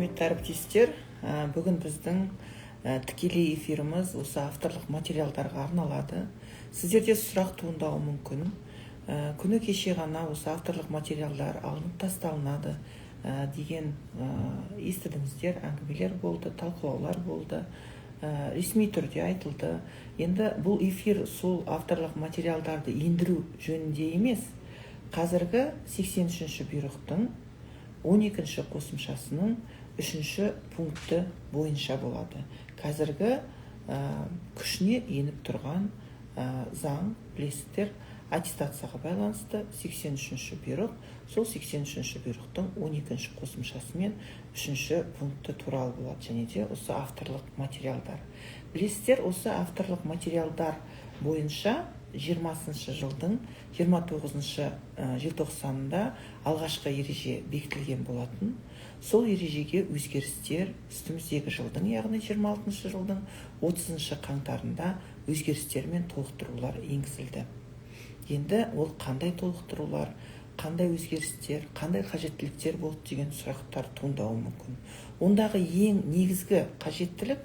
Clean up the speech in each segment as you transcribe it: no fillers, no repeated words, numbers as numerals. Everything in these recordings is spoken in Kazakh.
Құрметті әріптестер, бүгін біздің тікелей эфиріміз осы авторлық материалдарға арналады. Сіздерде сұрақ туындауы мүмкін. Күні кеше ғана осы авторлық материалдар алынып тасталынады деген естідіңіздер, әңгімелер болды, талқылаулар болды, ресми түрде айтылды. Енді бұл эфир сол авторлық материалдарды ендіру жөнінде емес, қазіргі 83-ші бұйрықтың 12-ші қосымшасының 3-ші пункті бойынша болады. Қазіргі күшіне еніп тұрған заң, білесіздер, аттестацияға байланысты 83-ші бұйрық, сол 83-ші бұйрықтың 12-ші қосымшасымен 3-ші пункті туралы болады, және де осы авторлық материалдар. Білесіздер, осы авторлық материалдар бойынша 20-шы жылдың 29-шы желтоқсанында алғашқы ереже бекітілген болатын. Сол ережеге өзгерістер үстіміздегі жылдың, яғни 26-шы жылдың 30-шы қаңтарында өзгерістер мен толықтырулар енгізілді. Енді ол қандай толықтырулар, қандай өзгерістер, қандай қажеттіліктер болды деген сұрақтар туындауы мүмкін. Ондағы ең негізгі қажеттілік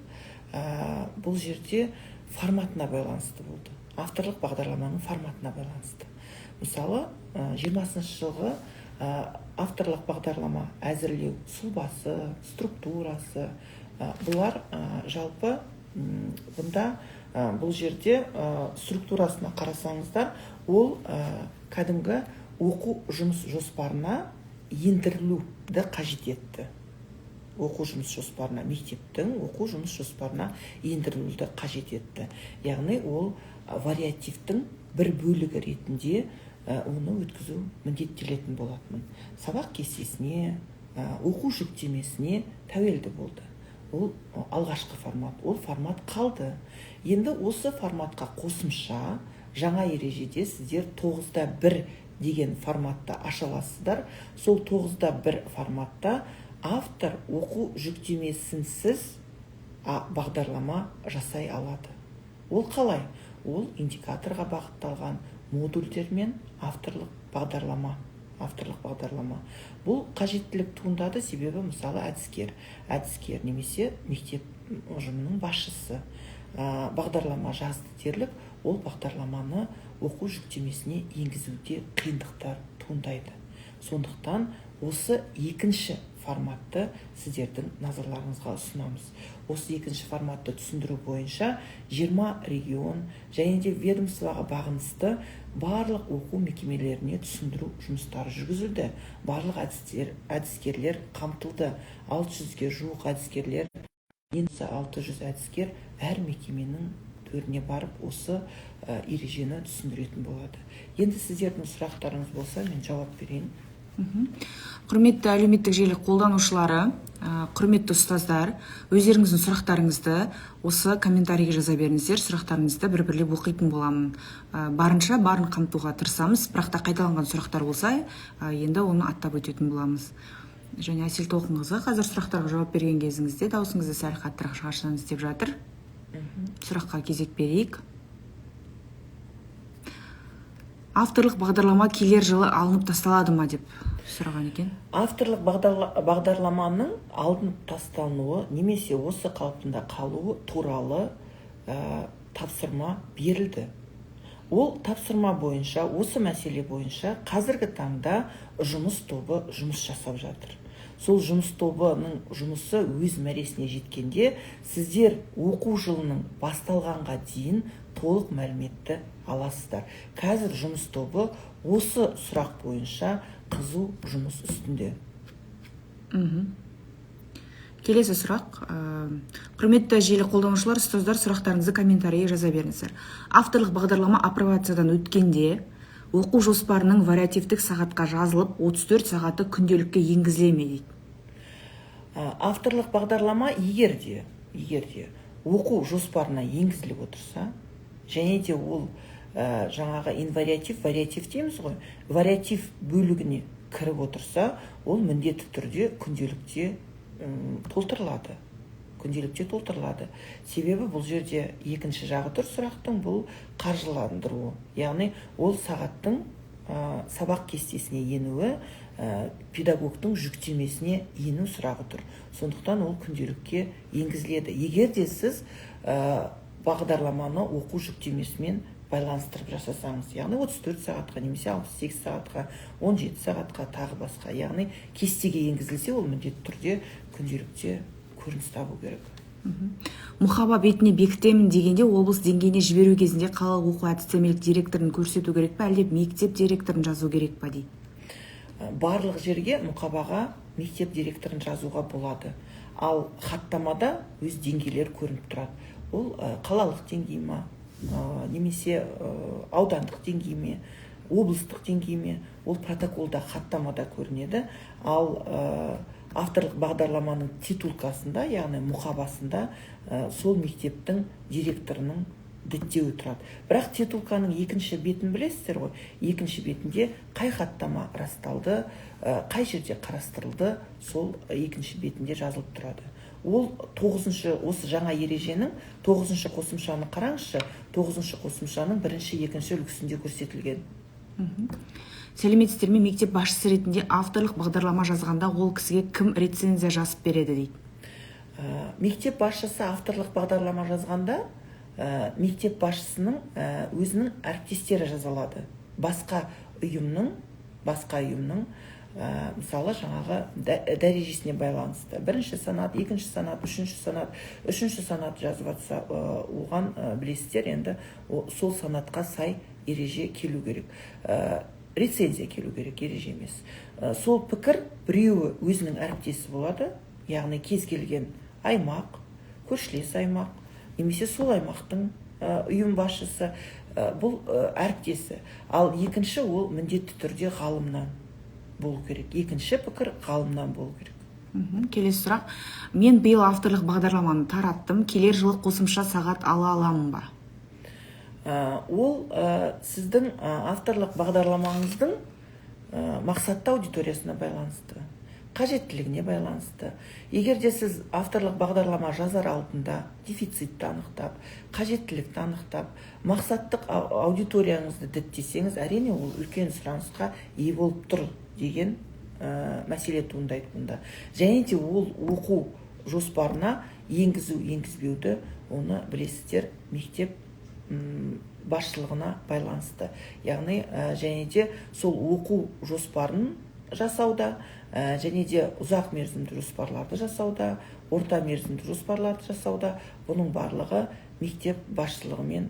бұл жерде форматына байланысты болды. Авторлық бағдарламаның форматына байланысты. Мысалы, 20-шы жылғы авторлық бағдарлама әзірлеу сұлбасы, структурасы, бұлар жалпы бұнда бұл жерде структурасына қарасаңыздар, ол кәдімгі оқу жұмыс жоспарына ендірілуді қажет етті. Оқу жұмыс жоспарына, мектептің оқу жұмыс жоспарына ендірілуді қажет етті. Яғни ол вариативтің бір бөлігі ретінде оны өткізу міндеттелетін болатын. Сабақ кестесіне, оқу жүктемесіне тәуелді болды. Ол алғашқы формат, ол формат қалды. Енді осы форматқа қосымша жаңа ережеде сіздер 9-1 деген форматта аша аласыздар. Сол 9-1 форматта автор оқу жүктемесінсіз бағдарлама жасай алады. Ол қалай? Ол индикаторға бағытталған модульдер мен авторлық бағдарлама. Бұл қажеттілік туындады, себебі мысалы әдіскер немесе мектеп ұжымының басшысы бағдарлама жазды дерлік, ол бағдарламаны оқу жүктемесіне енгізуде қиындықтар туындайды. Сондықтан осы екінші форматты сіздердің назарларыңызға ұсынамыз. Осы екінші форматты түсіндіру бойынша 20 регион және де ведомствоға бағынысты барлық оқу мекемелеріне түсіндіру жұмыстары жүргізілді. Барлық әдіскерлер қамтылды. 600-ге жуық әдіскерлер, 600 әдіскер әр мекеменің төріне барып осы ережені түсіндіретін болады. Енді сіздердің сұрақтарыңыз болса, мен жауап берейін. Құрметті әлеуметтік желі қолданушылары, құрметті ұстаздар, өздеріңіздің сұрақтарыңызды осы комментарийге жаза беріңіздер. Сұрақтарыңызды бір-бірлеп оқитын боламын. Барынша барын қамтуға тырысамыз, бірақ та қайталанған сұрақтар болса, енді оны аттап өтетін боламыз. Және Әсел Толқынқызы қазір сұрақтарға жауап берген кезіңізде даусыңызды сәл қаттырақ шығарсаңыз деп жатыр. Сұраққа кезек берейік. Авторлық бағдарлама келер жылы алынып тасталады ма деп сұраған екен. Авторлық бағдарламаның алынып тасталынуы немесе осы қалпында қалуы туралы тапсырма берілді. Ол тапсырма бойынша, осы мәселе бойынша қазіргі таңда жұмыс тобы жұмыс жасап жатыр. Сол жұмыс тобының жұмысы өз мәресіне жеткенде сіздер оқу жылының басталғанға дейін толық мәліметті аласыздар. Қазір жұмыс тобы осы сұрақ бойынша қызу жұмыс үстінде. Келесі сұрақ. Құрметті желі қолданушылар, ұстаздар, сұрақтарыңызды комментарийге жаза беріңіздер. Авторлық бағдарлама апробациядан өткенде оқу жоспарының вариативтік сағатқа жазылып 34 сағаты күнделікке енгізіле ме дейді. Авторлық бағдарлама егер де оқу жоспарына енгізіліп отырса, және де ол жаңағы инвариатив, вариатив дейміз ғой, вариатив бөлігіне кіріп отырса, ол міндетті түрде күнделікте толтырылады. Себебі бұл жерде екінші жағы тұр сұрақтың, бұл қаржыландыруы. Яғни ол сағаттың сабақ кестесіне енуі педагогтың жүктемесіне ену сұрағы тұр. Сондықтан ол күнделікке енгізіледі. Егер де сіз бағдарламаны оқу жүктемесімен байланыстырып жасасаңыз, яғни 34 сағатқа немесе 68 сағатқа, 17 сағатқа тағы басқа, яғни кестеге енгізілсе, ол міндетті түрде күнделікте көрініс табу керек. Мұхаба бетіне бекітемін дегенде облыс деңгейіне жіберу кезінде қалалық оқу әдістемелік директорын көрсету керек пе, әлде мектеп директорын жазу керек па дейді? Барлық жерге мұқабаға мектеп директорын жазуға болады. Ал хаттамада өз деңгейлер көрініп тұрады. Ол қалалық деңгей ме, немесе аудандық деңгей ме, облыстық деңгей ме, ол протоколда, хаттамада көрінеді. Ал авторлық бағдарламаның титулкасында, яғни мұқабасында сол мектептің директорының діттеуі тұрады. Бірақ титулканың екінші бетін білесіздер ғой. Екінші бетінде қай хаттама расталды, қай жерде қарастырылды, сол екінші бетінде жазылып тұрады. Ол 9-шы, осы жаңа ереженің 9-шы қосымшаны қараңызшы, 9-шы қосымшаның 1-ші, 2-ші үлгісінде көрсетілген. Сәлеметсіздер ме, мектеп басшысы ретінде авторлық бағдарлама жазғанда ол кісіге кім рецензия жазып береді дейді? Мектеп басшысы авторлық бағдарлама жазғанда мектеп басшысының өзінің әріптестері жазалады. Басқа ұйымның мысалы жаңағы дәрежесіне байланысты. 1-ші санат, 2-ші санат, 3-ші санат, 3-ші санат жазып жатса, оған білесіздер, енді сол санатқа сай ереже келу керек. Рецензия келу керек, ереже емес. Сол пікір біреуі өзінің әріптесі болады, яғни кез келген аймақ, көршілес аймақ, немесе сол аймақтың ұйым басшысы, бұл әріптесі. Ал екінші ол міндетті түрде ғалымнан болу керек. Екінші пікір ғалымнан болу керек. Келесі сұрақ. Мен биыл авторлық бағдарламаны тараттым, келер жылы қосымша сағат ала аламын ба? Ол сіздің авторлық бағдарламаңыздың мақсатты аудиториясына байланысты, қажеттілігіне байланысты. Егер де сіз авторлық бағдарлама жазар алдында дефицитті анықтап, қажеттілікті анықтап, мақсаттық аудиторияңызды діттесеңіз, әрине ол үлкен сұранысқа ие болып тұр деген мәселе туындайды бұнда. Және де ол оқу жоспарына енгізбеуді, оны білесіздер, мектеп басшылығына байланысты. Яғни және де сол оқу жоспарын жасауда, және де ұзақ мерзімді жоспарларды жасауда, орта мерзімді жоспарларды жасауда, бұның барлығы мектеп басшылығымен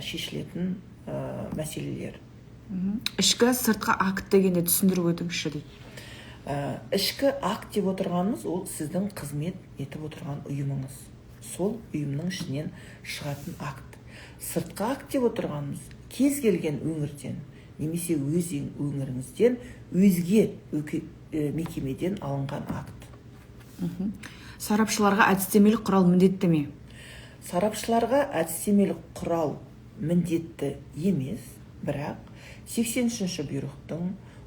шешілетін мәселелер. Ішкі сыртқы акт дегенде түсіндіріп өтіңізші дейді. Ішкі акт деп отырғанымыз ол сіздің қызмет етіп отырған ұйымыңыз. Сол ұйымның ішінен шығатын акт. Сыртқы акт деп отырғанымыз кез келген өңірден, немесе өз өңіріңізден өзге мекемеден алынған акт. Сарапшыларға әдістемелік құрал міндетті ме? Сарапшыларға әдістемелік құрал міндетті емес, бірақ 83-ші бұйрықтың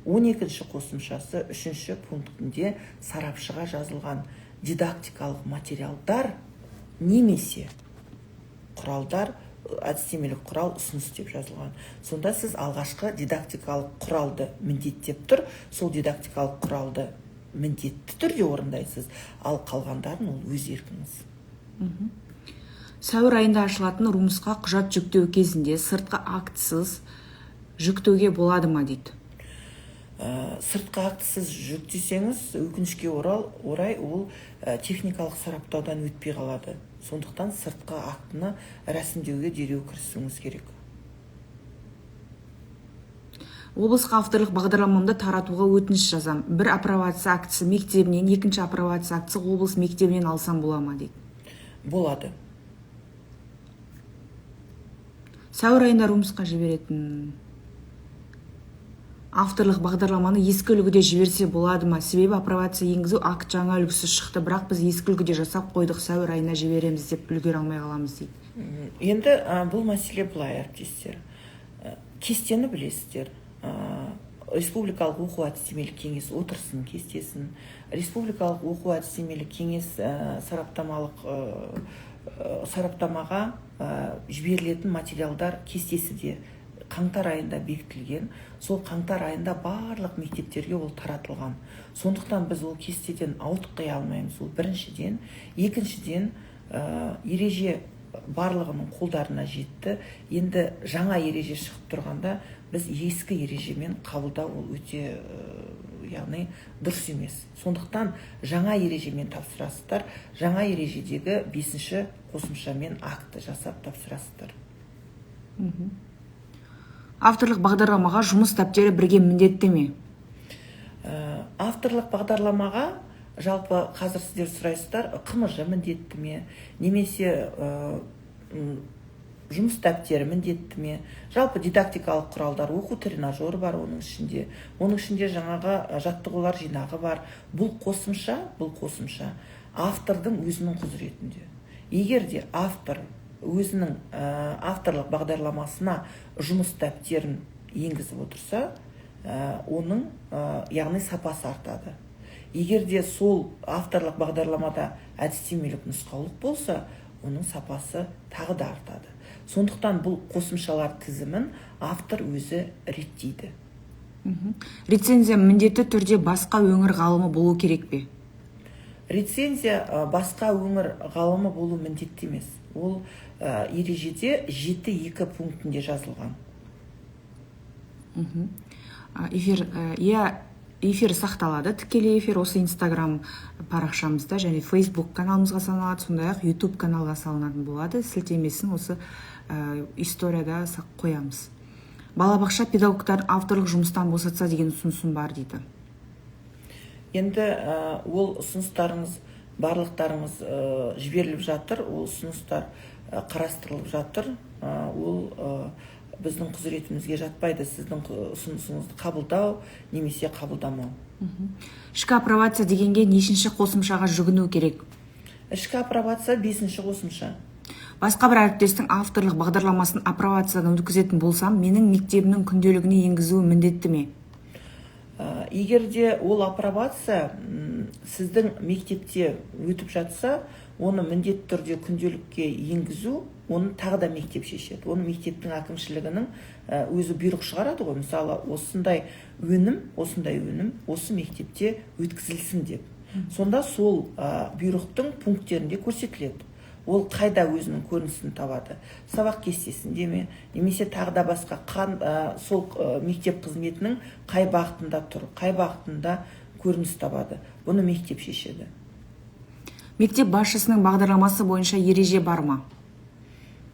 12-ші қосымшасы 3-ші пунктінде сарапшыға жазылған дидактикалық материалдар немесе құралдар, әдістемелік құрал ұсыныс деп жазылған. Сонда сіз алғашқы дидактикалық құралды міндеттеп тұр, сол дидактикалық құралды міндетті түрде орындайсыз, ал қалғандарын ол өз еркіңіз. Сәуір айында ашылатын румысқа құжат жүктеу кезінде сыртқы актсыз жүктеуге болады ма дейді? Сыртқы актсыз жүктесеңіз, өкінішке орай ол техникалық сараптаудан өтпей қалады. Сондықтан сыртқы актыны рәсімдеуге дереу кірісуіңіз керек. Облысқа авторлық бағдарламамды таратуға өтініш жазам. Бір апробация актісі мектебінен, екінші апробация актісі облыс мектебінен алсам бола ма дейді? Болады. Сәуір айында румысқа жіберетін авторлық бағдарламаны ескі үлгіде жіберсе болады ма? Себебі апробация енгізу акт жаңа үлгісі шықты, бірақ біз ескі үлгіде жасап қойдық, сәуір айына жібереміз деп үлгере алмай қаламыз дейді. Енді бұл мәселе былай, әріптестер. Кестені білесіздер. Республикалық оқу әдістемелік кеңес отырысының кестесін, Республикалық оқу әдістемелік кеңес сараптамаға жіберілетін материалдар кестесі де қаңтар айында бекітілген. Сол қаңтар айында барлық мектептерге ол таратылған. Сондықтан біз ол кестеден ауытқи алмаймыз. Ол біріншіден. Екіншіден, ереже барлығының қолдарына жетті. Енді жаңа ереже шығып тұрғанда біз ескі ережемен қабылдау ол өте яғни дұрыс емес. Сондықтан жаңа ережемен тапсырасыздар. Жаңа ережедегі 5-ші қосымшамен акті жасап тапсырасыздар. Авторлық бағдарламаға жұмыс дәптері бірге міндетті ме? Авторлық бағдарламаға жалпы қазір сіздер сұрайсыздар, қ-м-ж міндетті ме, немесе жұмыс дәптері міндетті ме? Жалпы дидактикалық құралдар, оқу тренажері бар оның ішінде. Оның ішінде жаңағы жаттығулар жинағы бар. Бұл қосымша автордың өзінің құзыретінде. Егер де автор өзінің авторлық бағдарламасына жұмыс дәптерін енгізіп отырса, оның яғни сапасы артады. Егер де сол авторлық бағдарламада әдістемелік нұсқаулық болса, оның сапасы тағы да артады. Сондықтан бұл қосымшалар тізімін автор өзі реттейді. Рецензия міндетті түрде басқа өңір ғалымы болу керек пе? Рецензия басқа өңір ғалымы болу міндетті емес. Ол ережеде 7.2 пунктінде жазылған. Эфир сақталады, тікелей эфир осы Инстаграм парақшамызда және Фейсбук каналымызға салынады, сондай-ақ YouTube каналға салынатын болады. Сілтемесін осы историяда қоямыз. Балабақша педагогтарын авторлық жұмыстан босатса деген ұсынысым бар дейді. Енді ол ұсыныстарыңыз барлықтарыңыз жіберіліп жатыр, ол ұсыныстар қарастырылып жатыр. Ол біздің құзыретімізге жатпайды. Сіздің ұсынысыңызды қабылдау немесе қабылдамау. Ішкі апробация дегенге нешінші қосымшаға жүгіну керек? Ішкі апробация 5-ші қосымша. Басқа бір әріптестің авторлық бағдарламасын апробациядан өткізетін болсам, менің мектебімнің күнделігіне енгізуі міндетті ме? Егер де ол апробация сіздің мектепте өтіп жатса, оны міндетті түрде күнделікке енгізу, оны тағы да мектеп шешеді. Оны мектептің әкімшілігінің өзі бұйрық шығарады ғой. Мысалы, осындай өнім осы мектепте өткізілсін деп. Сонда сол бұйрықтың пункттерінде көрсетіледі. Ол қайда өзінің көрінісін табады? Сабақ кестесінде ме, немесе тағы да басқа сол мектеп қызметінің қай бағытында тұр, қай бағытында көрініс табады. Бұны мектеп шешеді. Мектеп басшысының бағдарламасы бойынша ереже бар ма?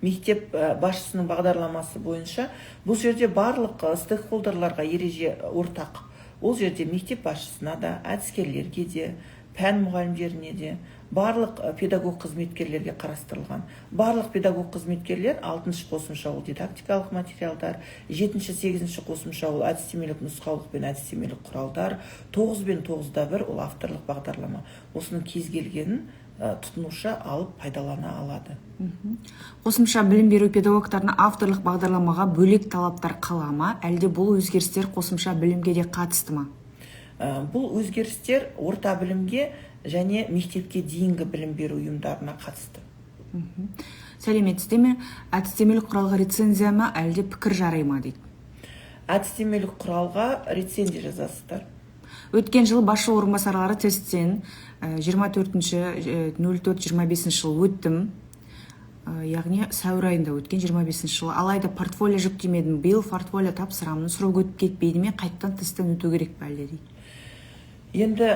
Мектеп басшысының бағдарламасы бойынша бұл жерде барлық стейкхолдерларға ереже ортақ. Ол жерде мектеп басшысына да, әдіскерлерге де, пән мұғалімдеріне де, барлық педагог қызметкерлерге қарастырылған. Барлық педагог қызметкерлер 6-шы қосымша ол дидактикалық материалдар, 7-ші 8-ші қосымша ол әдістемелік нұсқаулық пен әдістемелік құралдар, 9 пен 9-1 ол авторлық бағдарлама. Осының кез келгенін тұтынушы алып пайдалана алады. Қосымша білім беру педагогтарына авторлық бағдарламаға бөлек талаптар қала ма, әлде бұл өзгерістер қосымша білімге де қатысты ма? Бұл өзгерістер орта білімге және мектепке дейінгі білім беру ұйымдарына қатысты. Сәлеметсіздер ме? Әдістемелік құралға рецензия ма, әлде пікір жарай ма дейді. Әдістемелік құралға рецензия жазасыздар. Өткен жылы басшы орынбасарлары тесттен 24.04.25 жыл өттім. Яғни сәуір айында өткен 25 жылы. Алайда портфолио жүктемедім. Биыл портфолио тапсырамын. Сұрау өтіп кетпейді ме? Қайттан тесттен өту керек пе әлде дейді. Енді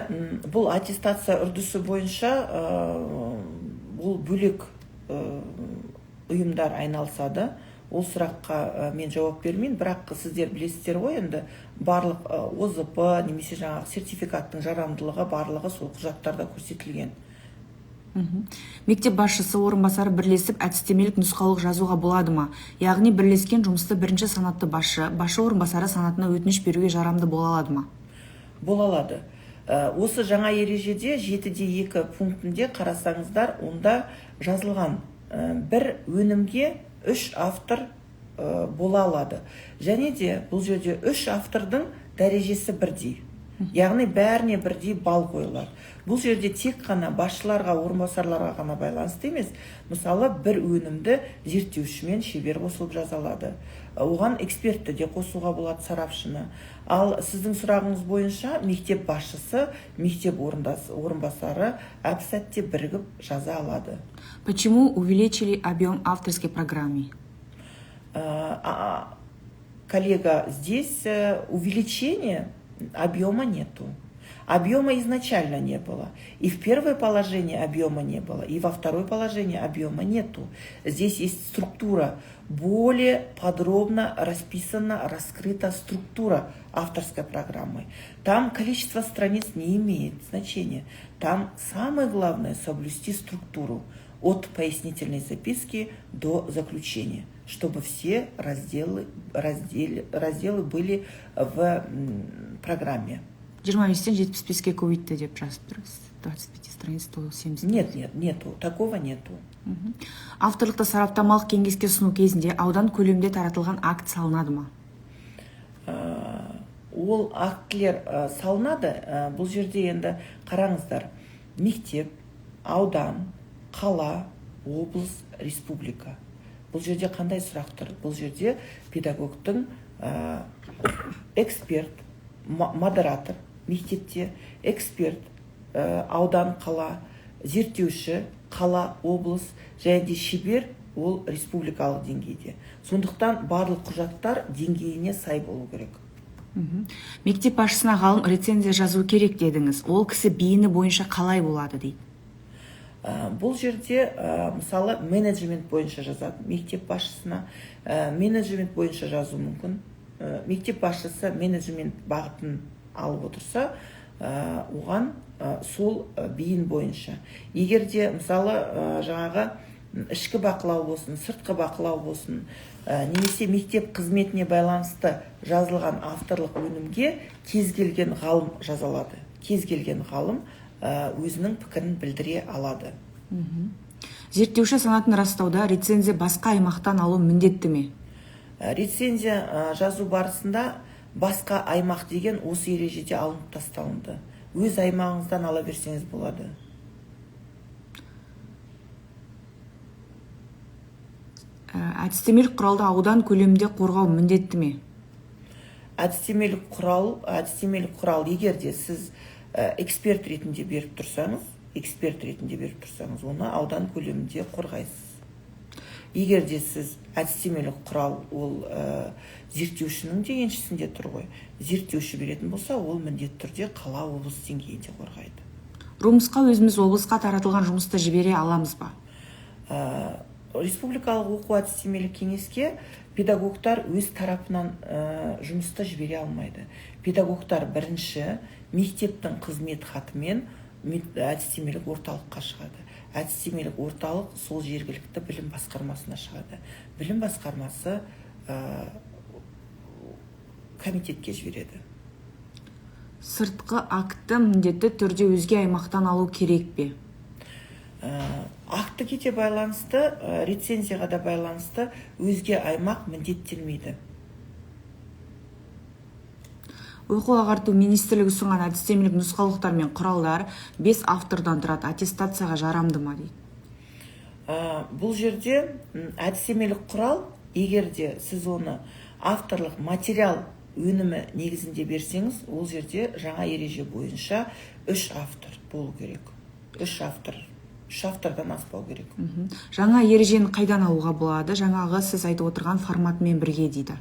бұл аттестация үрдісі бойынша бұл бөлек ұйымдар айналысады. Ол сұраққа мен жауап бермеймін, бірақ сіздер білесіздер ғой, енді барлық ОЗП немесе жаңағы сертификаттың жарамдылығы барлығы сол құжаттарда көрсетілген. Мектеп басшысы орынбасары бірлесіп әдістемелік нұсқаулық жазуға болады ма? Яғни бірлескен жұмысты бірінші санатты басшы орынбасары санатына өтініш беруге жарамды бола алады ма? Бола алады. Осы жаңа ережеде 7.2 пунктінде қарасаңыздар, онда жазылған бір өнімге 3 автор бола алады. Және де бұл жерде 3 автордың дәрежесі бірдей. Яғни бәріне бірдей балл қойылады. Бұл жерде тек қана басшыларға, орынбасарларға ғана байланысты емес. Мысалы, бір өнімді зерттеушімен шебер қосылып жаза алады. оған экспертті де қосуға болады, сарапшыны. Ал сіздің сұрағыңыз бойынша мектеп басшысы, мектеп орынбасары әп-сәтте бірігіп жаза алады. Почему увеличили объем авторской программы? Коллега, здесь увеличения объема нету. Объема изначально не было. И в первое положение объема не было, и во второе положение объема нету. Здесь есть структура, более подробно расписана, раскрыта структура авторской программы. Там количество страниц не имеет значения. Там самое главное соблюсти структуру от пояснительной записки до заключения, чтобы все разделы были в программе. 25-тен 75-ке көбейтті деп жазып тұрсыз. 25 страниц 70. Нету. Такого нету. Авторлықты сараптамалық кеңеске сұну кезінде аудан көлемде таратылған акт салынады ма? Ол актілер салынады. Бұл жерде енді қараңыздар. Мектеп, аудан, қала, облыс, республика. Бұл жерде қандай сұрақ тұр? Бұл жерде педагогтың эксперт, модератор, мектепте эксперт, аудан, қала, зерттеуші, қала, облыс, және де шебер, ол республикалық деңгейде. Сондықтан барлық құжаттар деңгейіне сай болу керек. Мектеп басшысына ғалым рецензия жазу керек дедіңіз. Ол кісі бейіні бойынша қалай болады дейді? Бұл жерде мысалы менеджмент бойынша жазады. Мектеп басшысына менеджмент бойынша жазу мүмкін. Мектеп басшысы менеджмент бағытын алып отырса, оған сол бейін бойынша. Егерде мысалы жаңағы ішкі бақылау болсын, сыртқы бақылау болсын, немесе мектеп қызметіне байланысты жазылған авторлық өнімге кез келген ғалым жазалады. Кез келген ғалым өзінің пікірін білдіре алады. Зерттеуші санатын растауда рецензия басқа аймақтан алу міндетті ме? Рецензия жазу барысында басқа аймақ деген осы ережеде алынып тасталынды. Өз аймағыңыздан ала берсеңіз болады. Әдістемелік құралды аудан көлемінде қорғау міндетті ме? Әдістемелік құрал егерде сіз эксперт ретінде беріп тұрсаңыз, оны аудан көлемінде қорғайсыз. Егерде сіз әдістемелік құрал ол зерттеушінің де еншісінде тұр ғой. Зерттеуші беретін болса, ол міндетті түрде қала, облыс деңгейінде қорғайды. Жұмысқа өзіміз облысқа таратылған жұмысты жібере аламыз ба? Республикалық оқу әдістемелік кеңеске педагогтар өз тарапынан жұмысты жібере алмайды. Педагогтар бірінші мектептің қызмет хатымен әдістемелік орталыққа шығады. Әдістемелік орталық сол жергілікті білім басқармасына шығады. Білім басқармасы комитетке жібереді. Сыртқы акты міндетті түрде өзге аймақтан алу керек пе? Акты кете байланысты, рецензияға да байланысты өзге аймақ міндеттелмейді. Оқу ағарту министрлігі ұсынған әдістемелік нұсқаулықтар мен құралдар 5 автордан тұрады, аттестацияға жарамды ма дейді? Бұл жерде әдістемелік құрал, егерде сіз оны авторлық материал өнімі негізінде берсеңіз, ол жерде жаңа ереже бойынша 3 автор болу керек. 3 автордан аспау керек. Жаңа ережені қайдан алуға болады? Жаңағы сіз айтып отырған форматымен бірге дейді.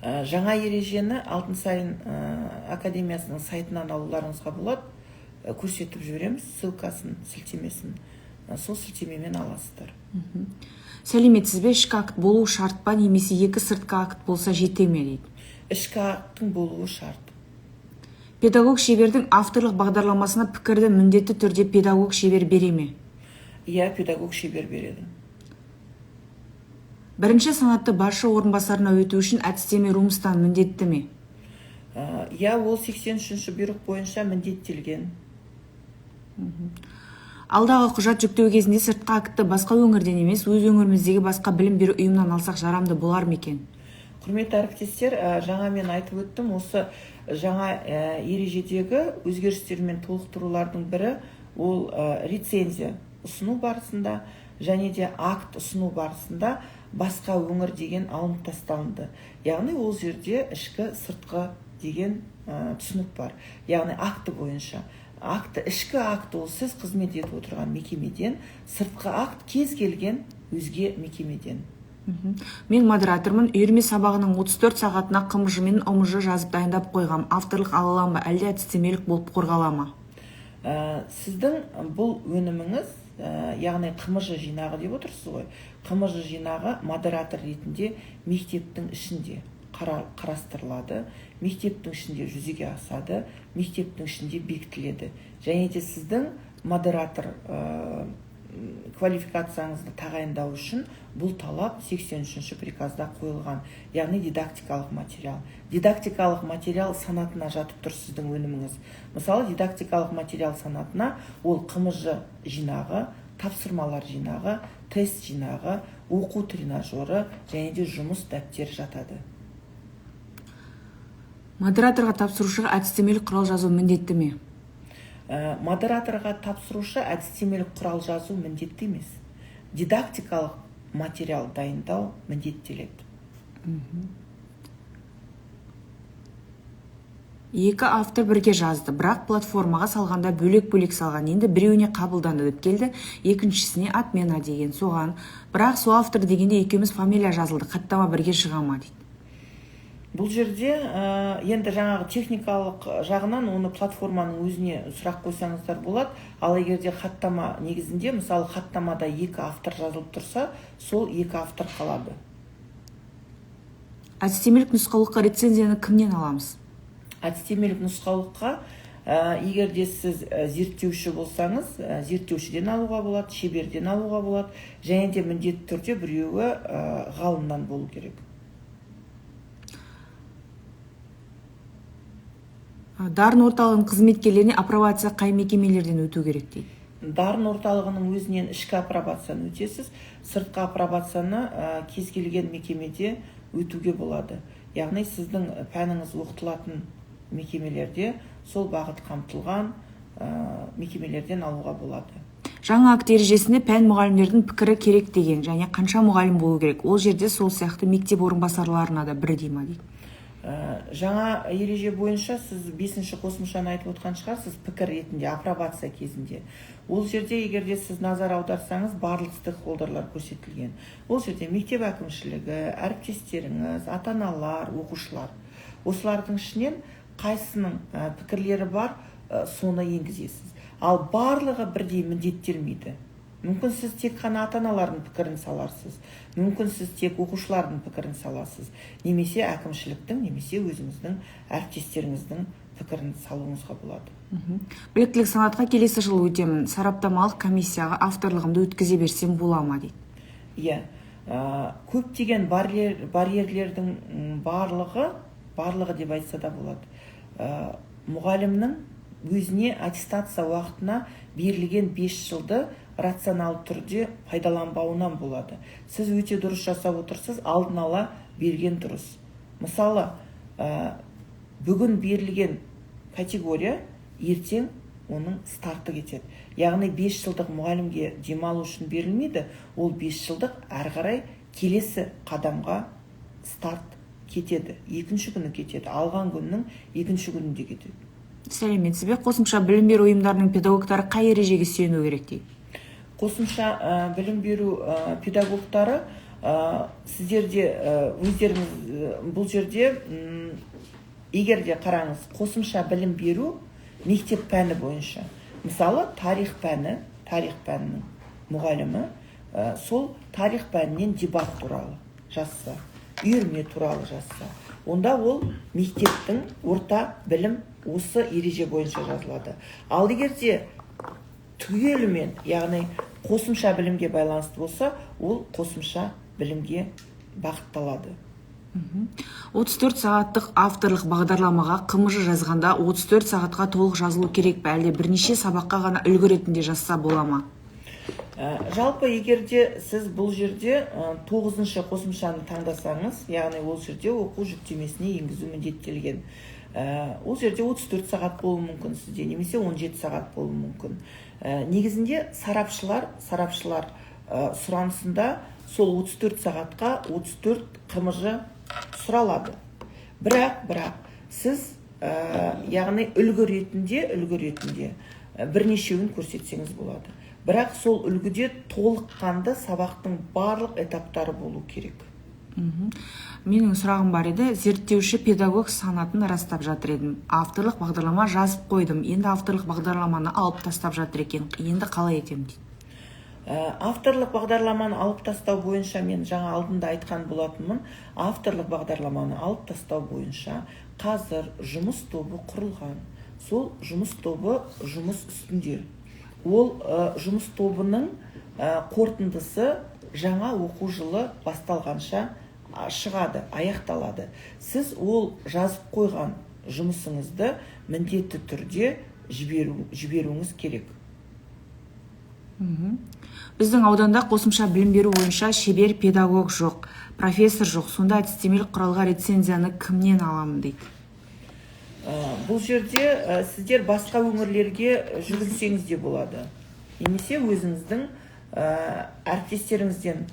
Жаңа ережені Алтынсарин академиясының сайтынан алуларыңызға болады. Көрсетіп жібереміз, ссылкасын, сілтемесін. Сол сілтемемен аласыздар. Сәлеметсіз бе, ішкі акт болуы шарт па, немесе екі сыртқы акт болса жете ме дейді? Ішкі акттың болуы шарт. Педагог шебердің авторлық бағдарламасына пікірді міндетті түрде педагог шебер бере ме? Иә, педагог шебер береді. Бірінші санатты басшы орынбасарына өту үшін әдістеме жұмыстан міндетті ме? Иә, ол 83-ші бұйрық бойынша міндеттелген. Алдағы құжат жүктеу кезінде сыртқы акты басқа өңірден емес, өз өңіріміздегі басқа білім беру ұйымынан алсақ жарамды болар ма екен? Құрметті әріптестер, жаңа мен айтып өттім, осы жаңа ережедегі өзгерістер мен толықтырулардың бірі ол рецензия ұсыну барысында және де акт ұсыну барысында басқа өңір деген алынып тасталынды. Яғни ол жерде ішкі сыртқы деген түсінік бар. Яғни акті бойынша. Ішкі акт ол сіз қызмет етіп отырған мекемеден, сыртқы акт кез келген өзге мекемеден. Мен модератормын, үйірме сабағының 34 сағатына КМЖ мен ОМЖ жазып дайындап қойғам. Авторлық ала ма, әлде әдістемелік болып қорғала ма? Сіздің бұл өніміңіз, яғни КМЖ жинағы деп отырсыз ғой. КМЖ жинағы модератор ретінде мектептің ішінде қарастырылады, мектептің ішінде жүзеге асады, мектептің ішінде бекітіледі. Және де сіздің модератор квалификацияңызды тағайындау үшін бұл талап 83-ші приказда қойылған, яғни дидактикалық материал. Дидактикалық материал санатына жатып тұр сіздің өніміңіз. Мысалы, дидактикалық материал санатына ол КМЖ жинағы, тапсырмалар жинағы, тест жинағы, оқу тренажері және де жұмыс дәптері жатады. Модераторға тапсырушыға әдістемелік құрал жазу міндетті ме? Модераторға тапсырушы әдістемелік құрал жазу міндетті емес. Дидактикалық материал дайындау міндеттеледі. Екі автор бірге жазды, бірақ платформаға салғанда бөлек-бөлек салған. Енді біреуіне қабылданды деп келді, екіншісіне отмена деген соған. Бірақ сол автор дегенде екеуміз фамилия жазылды, хаттама бірге шыға ма дейді. Бұл жерде енді жаңағы техникалық жағынан оны платформаның өзіне сұрақ қойсаңыздар болады. Ал егерде хаттама негізінде, мысалы хаттамада екі автор жазылып тұрса, сол екі автор қалады. Әдістемелік нұсқаулыққа рецензияны кімнен аламыз? Әдістемелік нұсқаулыққа егерде сіз зерттеуші болсаңыз, зерттеушіден алуға болады, шеберден алуға болады, және де міндетті түрде біреуі ғалымнан болу керек. Дарын орталығының қызметкерлеріне апробация қай мекемелерден өту керек дейді? Дарын орталығының өзінен ішкі апробацияны өтесіз, сыртқы апробацияны кез келген мекемеде өтуге болады. Яғни сіздің пәніңіз оқытылатын мекемелерде сол бағыт қамтылған мекемелерден алуға болады. Жаңа акт ережесінде пән мұғалімдердің пікірі керек деген, және қанша мұғалім болу керек? Ол жерде сол сияқты мектеп орынбасарларына да бірдей ма дейді? Жаңа ереже бойынша сіз 5-ші қосымшаны айтып отқан шығарсыз, пікір ретінде, апробация кезінде. Ол жерде егерде сіз назар аударсаңыз, барлық стейкхолдерлар көрсетілген. Ол жерде мектеп әкімшілігі, әріптестеріңіз, ата-аналар, оқушылар. Осылардың ішінен қайсының пікірлері бар, соны енгізесіз. Ал барлығы бірдей міндеттелмейді. Мүмкін сіз тек қана ата-аналардың пікірін саларсыз. Мүмкін сіз тек оқушылардың пікірін саласыз. Немесе әкімшіліктің, немесе өзіңіздің әріптестеріңіздің пікірін салуыңызға болады. Біліктілік санатқа келесі жылы өтемін. Сараптамалық комиссияға авторлығымды өткізе берсем бола ма дейді? Иә, көптеген барьерлердің барлығы деп айтса да болады. Мұғалімнің өзіне аттестация уақытына берілген 5 жылды рационал түрде пайдаланбауынан болады. Сіз өте дұрыс жасап отырсыз, алдын ала берген дұрыс. Мысалы, бүгін берілген категория ертең оның старты кетеді. Яғни 5 жылдық мұғалімге демалу үшін берілмейді, ол 5 жылдық әрі қарай келесі қадамға старт кетеді. Екінші күні кетеді, алған күннің екінші күнінде кетеді. Сәлеметсіз бе? Қосымша білім беру ұйымдарының педагогтары қай ережеге сүйену керек дейді? Қосымша білім беру педагогтары сіздерде өздеріңіз бұл жерде егерде қараңыз, қосымша білім беру мектеп пәні бойынша. Мысалы, тарих пәнінің мұғалімі сол тарих пәнінен дебат туралы жазса, үйірме туралы жазса, онда ол мектептің орта білім осы ереже бойынша жазылады. Ал егерде түгелімен, яғни қосымша білімге байланысты болса, ол қосымша білімге бағытталады. 34 сағаттық авторлық бағдарламаға КМЖ жазғанда 34 сағатқа толық жазылу керек пе, әлде бірнеше сабаққа ғана үлгі ретінде жазса бола ма? Жалпы егерде сіз бұл жерде 9-шы қосымшаны таңдасаңыз, яғни ол жерде оқу жүктемесіне енгізу міндеттелген. Ол жерде 34 сағат болуы мүмкін сізде, немесе 17 сағат болуы мүмкін. Негізінде сарапшылар сұранысында сол 34 сағатқа 34 қымыжы сұралады. Бірақ сіз яғни үлгі ретінде бірнешеуін көрсетсеңіз болады. Бірақ сол үлгіде толыққанды сабақтың барлық этаптары болу керек. Менің сұрағым бар еді, зерттеуші педагог санатын растап жатыр едім. Авторлық бағдарлама жазып қойдым. Енді авторлық бағдарламаны алып тастап жатыр екен. Енді қалай етем дейді. Авторлық бағдарламаны алып тастау бойынша мен жаңа алдында айтқан болатынмын. Авторлық бағдарламаны алып тастау бойынша қазір жұмыс тобы құрылған. Сол жұмыс тобы жұмыс үстінде. Ол жұмыс тобының қорытындысы жаңа оқу жылы басталғанша шығады, аяқталады. Сіз ол жазып қойған жұмысыңызды міндетті түрде жіберуіңіз керек. Біздің ауданда қосымша білім беру бойынша шебер педагог жоқ, профессор жоқ. Сонда әдістемелік құралға рецензияны кімнен аламын дейді. Бұл жерде сіздер басқа өңірлерге жүгінсеңіз де болады. Немесе өзіңіздің әріптестеріңізден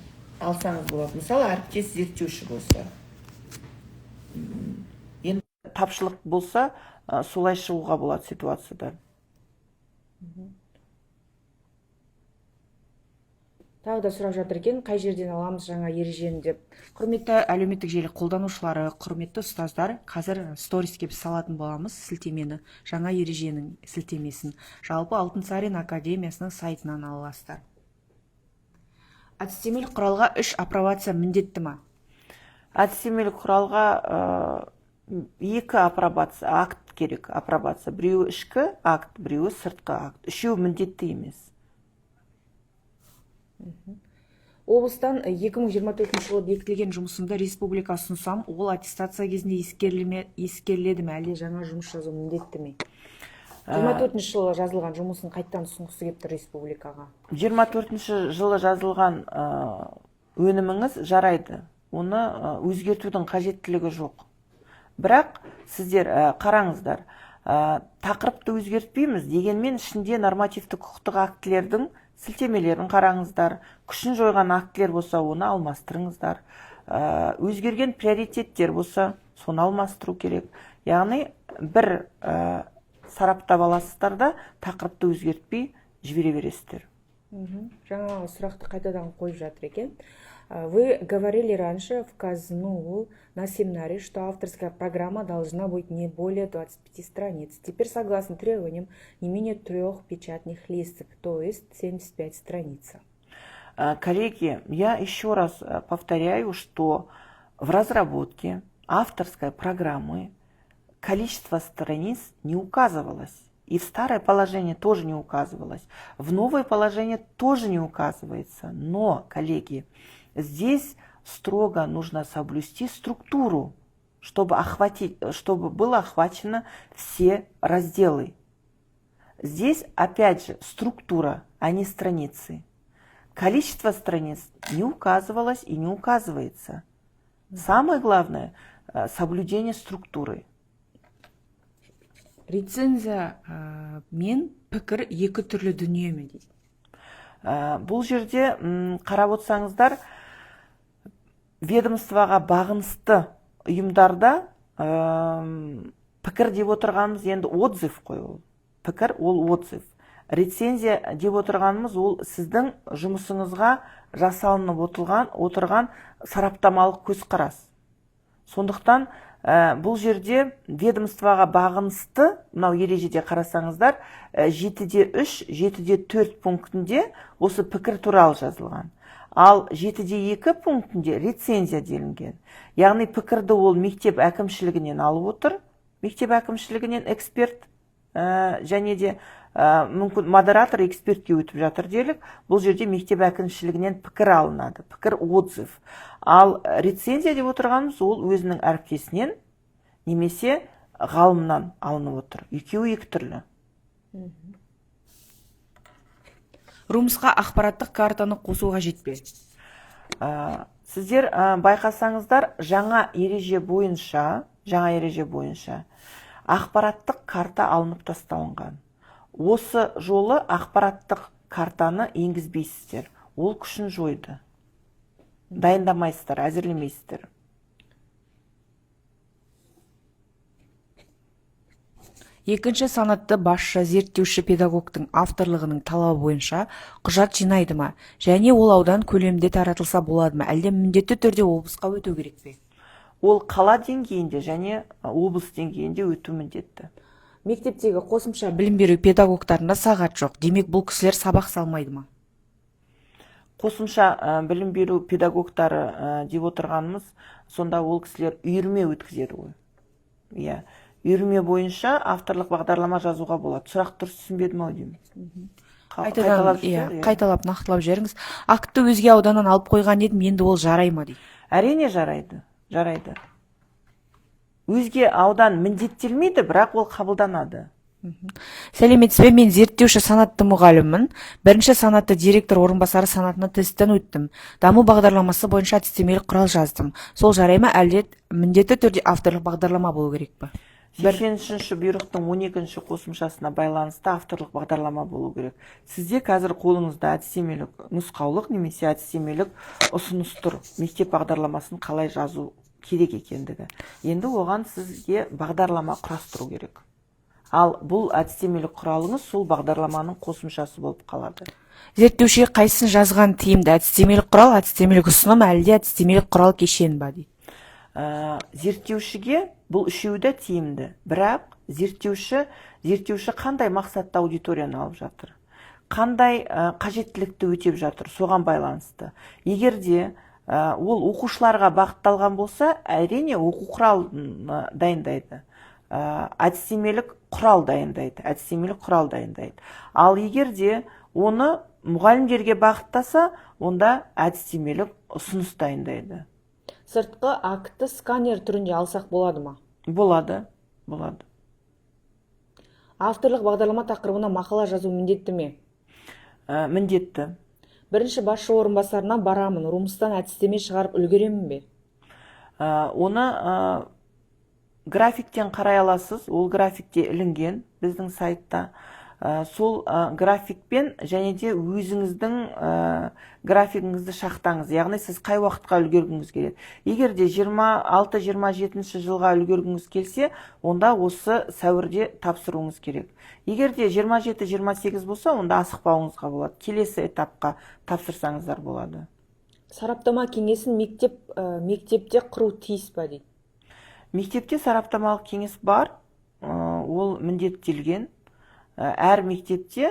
алсаңыз болады. Мысалы, әріптес зерттеуші болса. Енді тапшылық болса, солай шығуға болады ситуацияда. Тағы да сұрап жатыр екен, қай жерден аламыз жаңа ережені деп. Құрметті әлеуметтік желі қолданушылары, құрметті ұстаздар, қазір сториске біз салатын боламыз сілтемені, жаңа ереженің сілтемесін. Жалпы Алтынсарин академиясының сайтынан ала аласыздар. Әдістемелік құралға 3 апробация міндетті ма? Әдістемелік құралға 2 апробация акт керек, апробация. Біреуі ішкі акт, біреуі сыртқы акт. Үшеуі міндетті емес. Облыстан 2024 жылы бекітілген жұмысымды республика ұсынсам, ол аттестация кезінде ескеріледі ме, әлде жаңа жұмыс жазу міндетті ме? 24 жылы жазылған жұмысын қайттан ұсынғысы келіп тұр республикаға. 24 жылы жазылған өніміңіз жарайды. Оны өзгертудің қажеттілігі жоқ. Бірақ сіздер қараңыздар, тақырыпты өзгертпейміз дегенмен ішінде нормативті құқықтық актілердің сілтемелерін қараңыздар. Күшін жойған актілер болса, оны алмастырыңыздар. Өзгерген приоритеттер болса, соны алмастыру керек. Яғни бір сараптап аласыздар да тақырыпты өзгертпей жібере бересіздер. Жаңағы сұрақты қайтадан қойып жатыр екен. Вы говорили раньше в КАЗНУ на семинаре, что авторская программа должна быть не более 25 страниц. Теперь, согласно требованиям, не менее 3 печатных листов, то есть 75 страниц. Коллеги, я еще раз повторяю, что в разработке авторской программы количество страниц не указывалось. И в старое положение тоже не указывалось. В новое положение тоже не указывается. Но, коллеги, здесь строго нужно соблюсти структуру, чтобы было охвачено все разделы. Здесь, опять же, структура, а не страницы. Количество страниц не указывалось и не указывается. Самое главное – соблюдение структуры. Рецензия мен пікір екі түрлі дүние ме дейді. Бұл жерде қарап отырсаңыздар, ведомствоға бағынысты ұйымдарда пікір деп отырғанымыз енді отзыв қой ол. Пікір ол отзыв. Рецензия деп отырғанымыз ол сіздің жұмысыңызға жасалынып отырған сараптамалық көзқарас. Сондықтан бұл жерде ведомствоға бағынысты, мынау ережеде қарасаңыздар, 7-3, 7-4 пунктінде осы пікір туралы жазылған. Ал 7-2 пунктінде рецензия делінген. Яғни пікірді ол мектеп әкімшілігінен алып отыр, мектеп әкімшілігінен эксперт және де мүмкін модератор экспертке өтіп жатыр делік. Бұл жерде мектеп әкімшілігінен пікір алынады, пікір отзыв. Ал рецензия деп отырғанымыз ол өзінің әріптесінен немесе ғалымнан алынып отыр. Екеуі екі түрлі. Румысқа ақпараттық картаны қосуға жетпе. Сіздер байқасаңыздар, жаңа ереже бойынша ақпараттық карта алынып тасталынған. Осы жолы ақпараттық картаны енгізбейсіздер. ол күшін жойды. Дайындамайсыздар, әзірлемейсіздер. Екінші санатты басшы зерттеуші педагогтың авторлығының талабы бойынша құжат жинайды ма? Және ол аудан көлемінде таратылса болады ма? Әлде міндетті түрде облысқа өту керек пе? Ол қала деңгейінде және облыс деңгейінде өту міндетті. Мектептегі қосымша білім беру педагогтарында сағат жоқ. Демек бұл кісілер сабақ салмайды ма? Қосымша білім беру педагогтары деп отырғанымыз, сонда ол кісілер үйірме өткізеді ғой. Иә. Үйірме бойынша авторлық бағдарлама жазуға болады. Сұрақ дұрыс түсінбедім ау деймін. Қайталап нақтылап жіберіңіз. Актты өзге ауданнан алып қойған едім, енді ол жарай ма дейді. Әрине жарайды. Өзге аудан міндеттелмейді, бірақ ол қабылданады. Сәлеметсіз бе, мен зерттеуші санатты мұғаліммін. Бірінші санатты директор орынбасары санатына тесттен өттім. Даму бағдарламасы бойынша әдістемелік құрал жаздым. Сол жарай ма, әлде міндетті түрде авторлық бағдарлама болу керек пе? 80-ші бұйрықтың 12-ші қосымшасына байланысты авторлық бағдарлама болу керек. Сізде қазір қолыңызда әдістемелік нұсқаулық немесе әдістемелік ұсыныс тұр. Мектеп бағдарламасын қалай жазу керек екендігі. Енді оған сізге бағдарлама құрастыру керек. Ал бұл әдістемелік құралыңыз сол бағдарламаның қосымшасы болып қалады. Зерттеушіге қайсысын жазған тиімді? Әдістемелік құрал, әдістемелік ұсыным, әлде әдістемелік құрал кешен ба дейді? Зерттеушіге бұл үшеуі де тиімді, бірақ зерттеуші қандай мақсатта аудиторияны алып жатыр, қандай қажеттілікті өтеп жатыр, соған байланысты. Егер де ол оқушыларға бағытталған болса, әрине оқу құрал дайындайды, әдістемелік құрал дайындайды. Ал егер де оны мұғалімдерге бағыттаса, онда әдістемелік ұсыныс дайындайды. Сыртқы актты сканер түрінде алсақ болады ма? Болады. Авторлық бағдарлама тақырыбына мақала жазу міндетті ме? Міндетті. Бірінші басшы орынбасарына барамын, румыстан әдістеме шығарып үлгеремін бе? Оны графиктен қарай аласыз, ол графикте ілінген біздің сайтта. Сол графикпен және де өзіңіздің графигіңізді шақтаңыз, яғни сіз қай уақытқа үлгергіңіз келеді. Егер де 26-27 жылға үлгергіңіз келсе, онда осы сәуірде тапсыруыңыз керек. Егер де 27-28 болса, онда асықпауыңызға болады. Келесі этапқа тапсырсаңыздар болады. Сараптама кеңесін мектепте құру тиіс па дейді? Мектепте сараптамалық кеңес бар, ол міндеттелген. Әр мектепте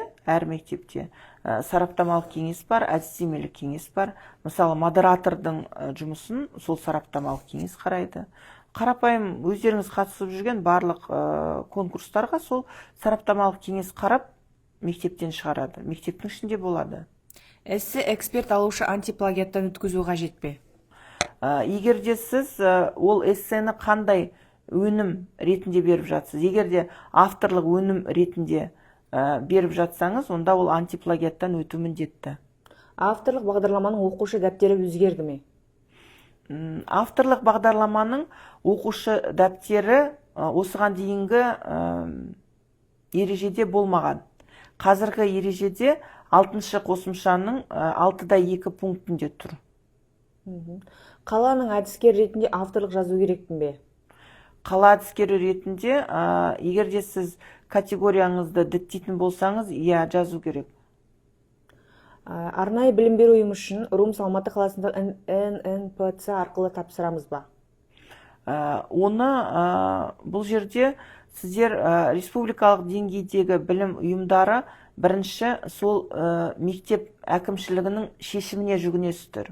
сараптамалық кеңес бар, әдістемелік кеңес бар. Мысалы, модератордың жұмысын сол сараптамалық кеңес қарайды. Қарапайым өздеріңіз қатысып жүрген барлық конкурстарға сол сараптамалық кеңес қарап, мектептен шығарады. Мектептің ішінде болады. Эссе эксперт алушы антиплагиаттан өткізу қажет пе? Егер де сіз ол эссені қандай өнім ретінде беріп жатсыз. Егер де авторлық өнім ретінде беріп жатсаңыз, онда ол антиплагиаттан өту міндетті. Авторлық бағдарламаның оқушы дәптері өзгерді ме? Авторлық бағдарламаның оқушы дәптері осыған дейінгі ережеде болмаған. Қазіргі ережеде 6-шы қосымшаның 6-да 2 пунктінде тұр. Қаланың әдіскер ретінде авторлық жазу керекпін бе? Қала әдіскері ретінде, егер де сіз категорияңызды діттейтін болсаңыз, жазу керек. Арнайы білім беру ұйымы үшін Румс Алматы қаласында ННПЦ арқылы тапсырамыз ба? Оны бұл жерде сіздер республикалық деңгейдегі білім ұйымдары бірінші сол мектеп әкімшілігінің шешіміне жүгінесіздер.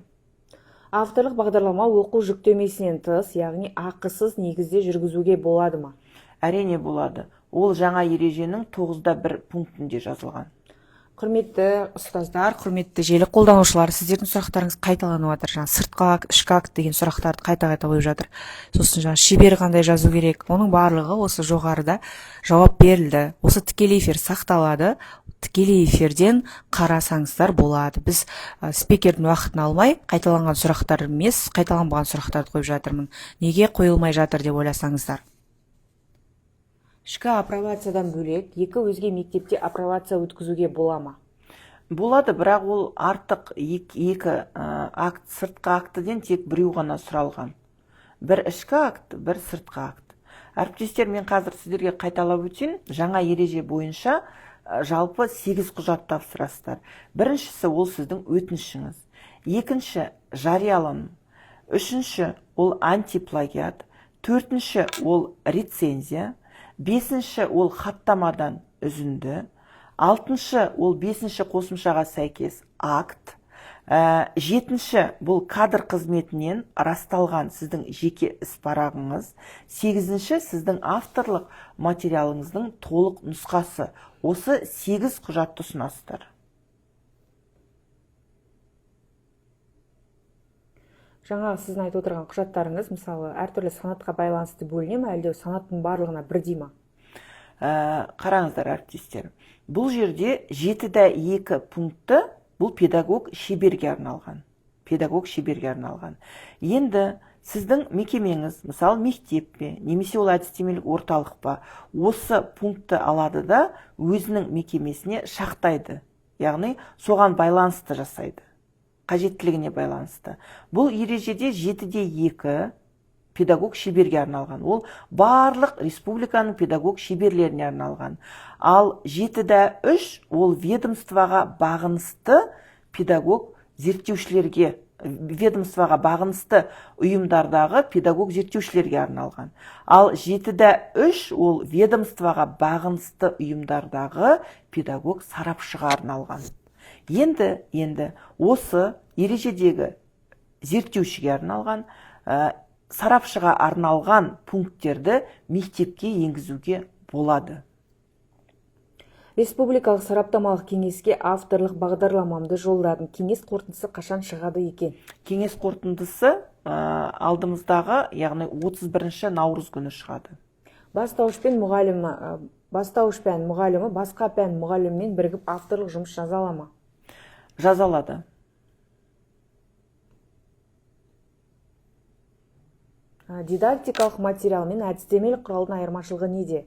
Авторлық бағдарлама оқу жүктемесінен тыс, яғни ақысыз негізде жүргізуге болады ма? Әрине болады. Ол жаңа ереженің 9-да 1 пунктінде жазылған. Құрметті ұстаздар, құрметті желі қолданушылар, сіздердің сұрақтарыңыз қайталанып жатыр. Сыртқы акт, ішкі акт деген сұрақтарды қайта қойып жатыр. Сосын шебер қандай жазу керек? Оның барлығы осы жоғарыда жауап берілді. Осы тікелей эфир сақталады. Тікелей эфирден қарасаңыздар болады. Біз спикердің уақытын алмай, қайталанған сұрақтар емес, қайталанбаған сұрақтарды қойып жатырмын. Неге қойылмай жатыр деп ойласаңыздар. Ішкі апробациядан бөлек, екі өзге мектепте апробация өткізуге бола ма? Болады, бірақ ол артық екі акт, сыртқы актіден тек біреу ғана сұралған. Бір ішкі акт, бір сыртқы акт. Әріптестер, мен қазір сіздерге қайталап өтейін. Жаңа ереже бойынша жалпы 8 құжат тапсырасыздар. Біріншісі ол сіздің өтінішіңіз. Екінші жарияланым. Үшінші ол антиплагиат. Төртінші ол рецензия. Бесінші ол хаттамадан үзінді. Алтыншы ол бесінші қосымшаға сәйкес акт. Жетінші бұл кадр қызметінен расталған сіздің жеке іс парағыңыз. Сегізінші сіздің авторлық материалыңыздың толық нұсқасы. Осы 8 құжатты ұсынасыздар. Жаңағы сіздің айтып отырған құжаттарыңыз, мысалы, әртүрлі санатқа байланысты бөліне ме, әлде санаттың барлығына бірдей ма? Қараңыздар, әріптестер. Бұл жерде 7-2 пункті бұл педагог шеберге арналған. Енді сіздің мекемеңіз, мысалы мектеп пе, немесе ол әдістемелік орталық па, осы пунктті алады да өзінің мекемесіне шақтайды. Яғни соған байланысты жасайды. Қажеттілігіне байланысты. Бұл ережеде 7-2 педагог шеберге арналған. Ол барлық республиканың педагог шеберлеріне арналған. Ал 7-3 ол ведомствоға бағынысты педагог зерттеушілерге, ведомствоға бағынысты ұйымдардағы педагог зерттеушілерге арналған. Ал 7-3 ол ведомствоға бағынысты ұйымдардағы педагог сарапшыға арналған. Енді осы ережедегі зерттеушіге арналған, сарапшыға арналған пункттерді мектепке енгізуге болады. Республикалық сараптамалық кеңеске авторлық бағдарламамды жолдадым. Кеңес қорытындысы қашан шығады екен? Кеңес қорытындысы алдымыздағы, яғни 31 наурыз күні шығады. Бастауыш пен мұғалімі басқа пән мұғаліммен бірігіп авторлық жұмыс жазала ма? Жазалады. Дидактикалық материал мен әдістемелік құралдың айырмашылығы неде?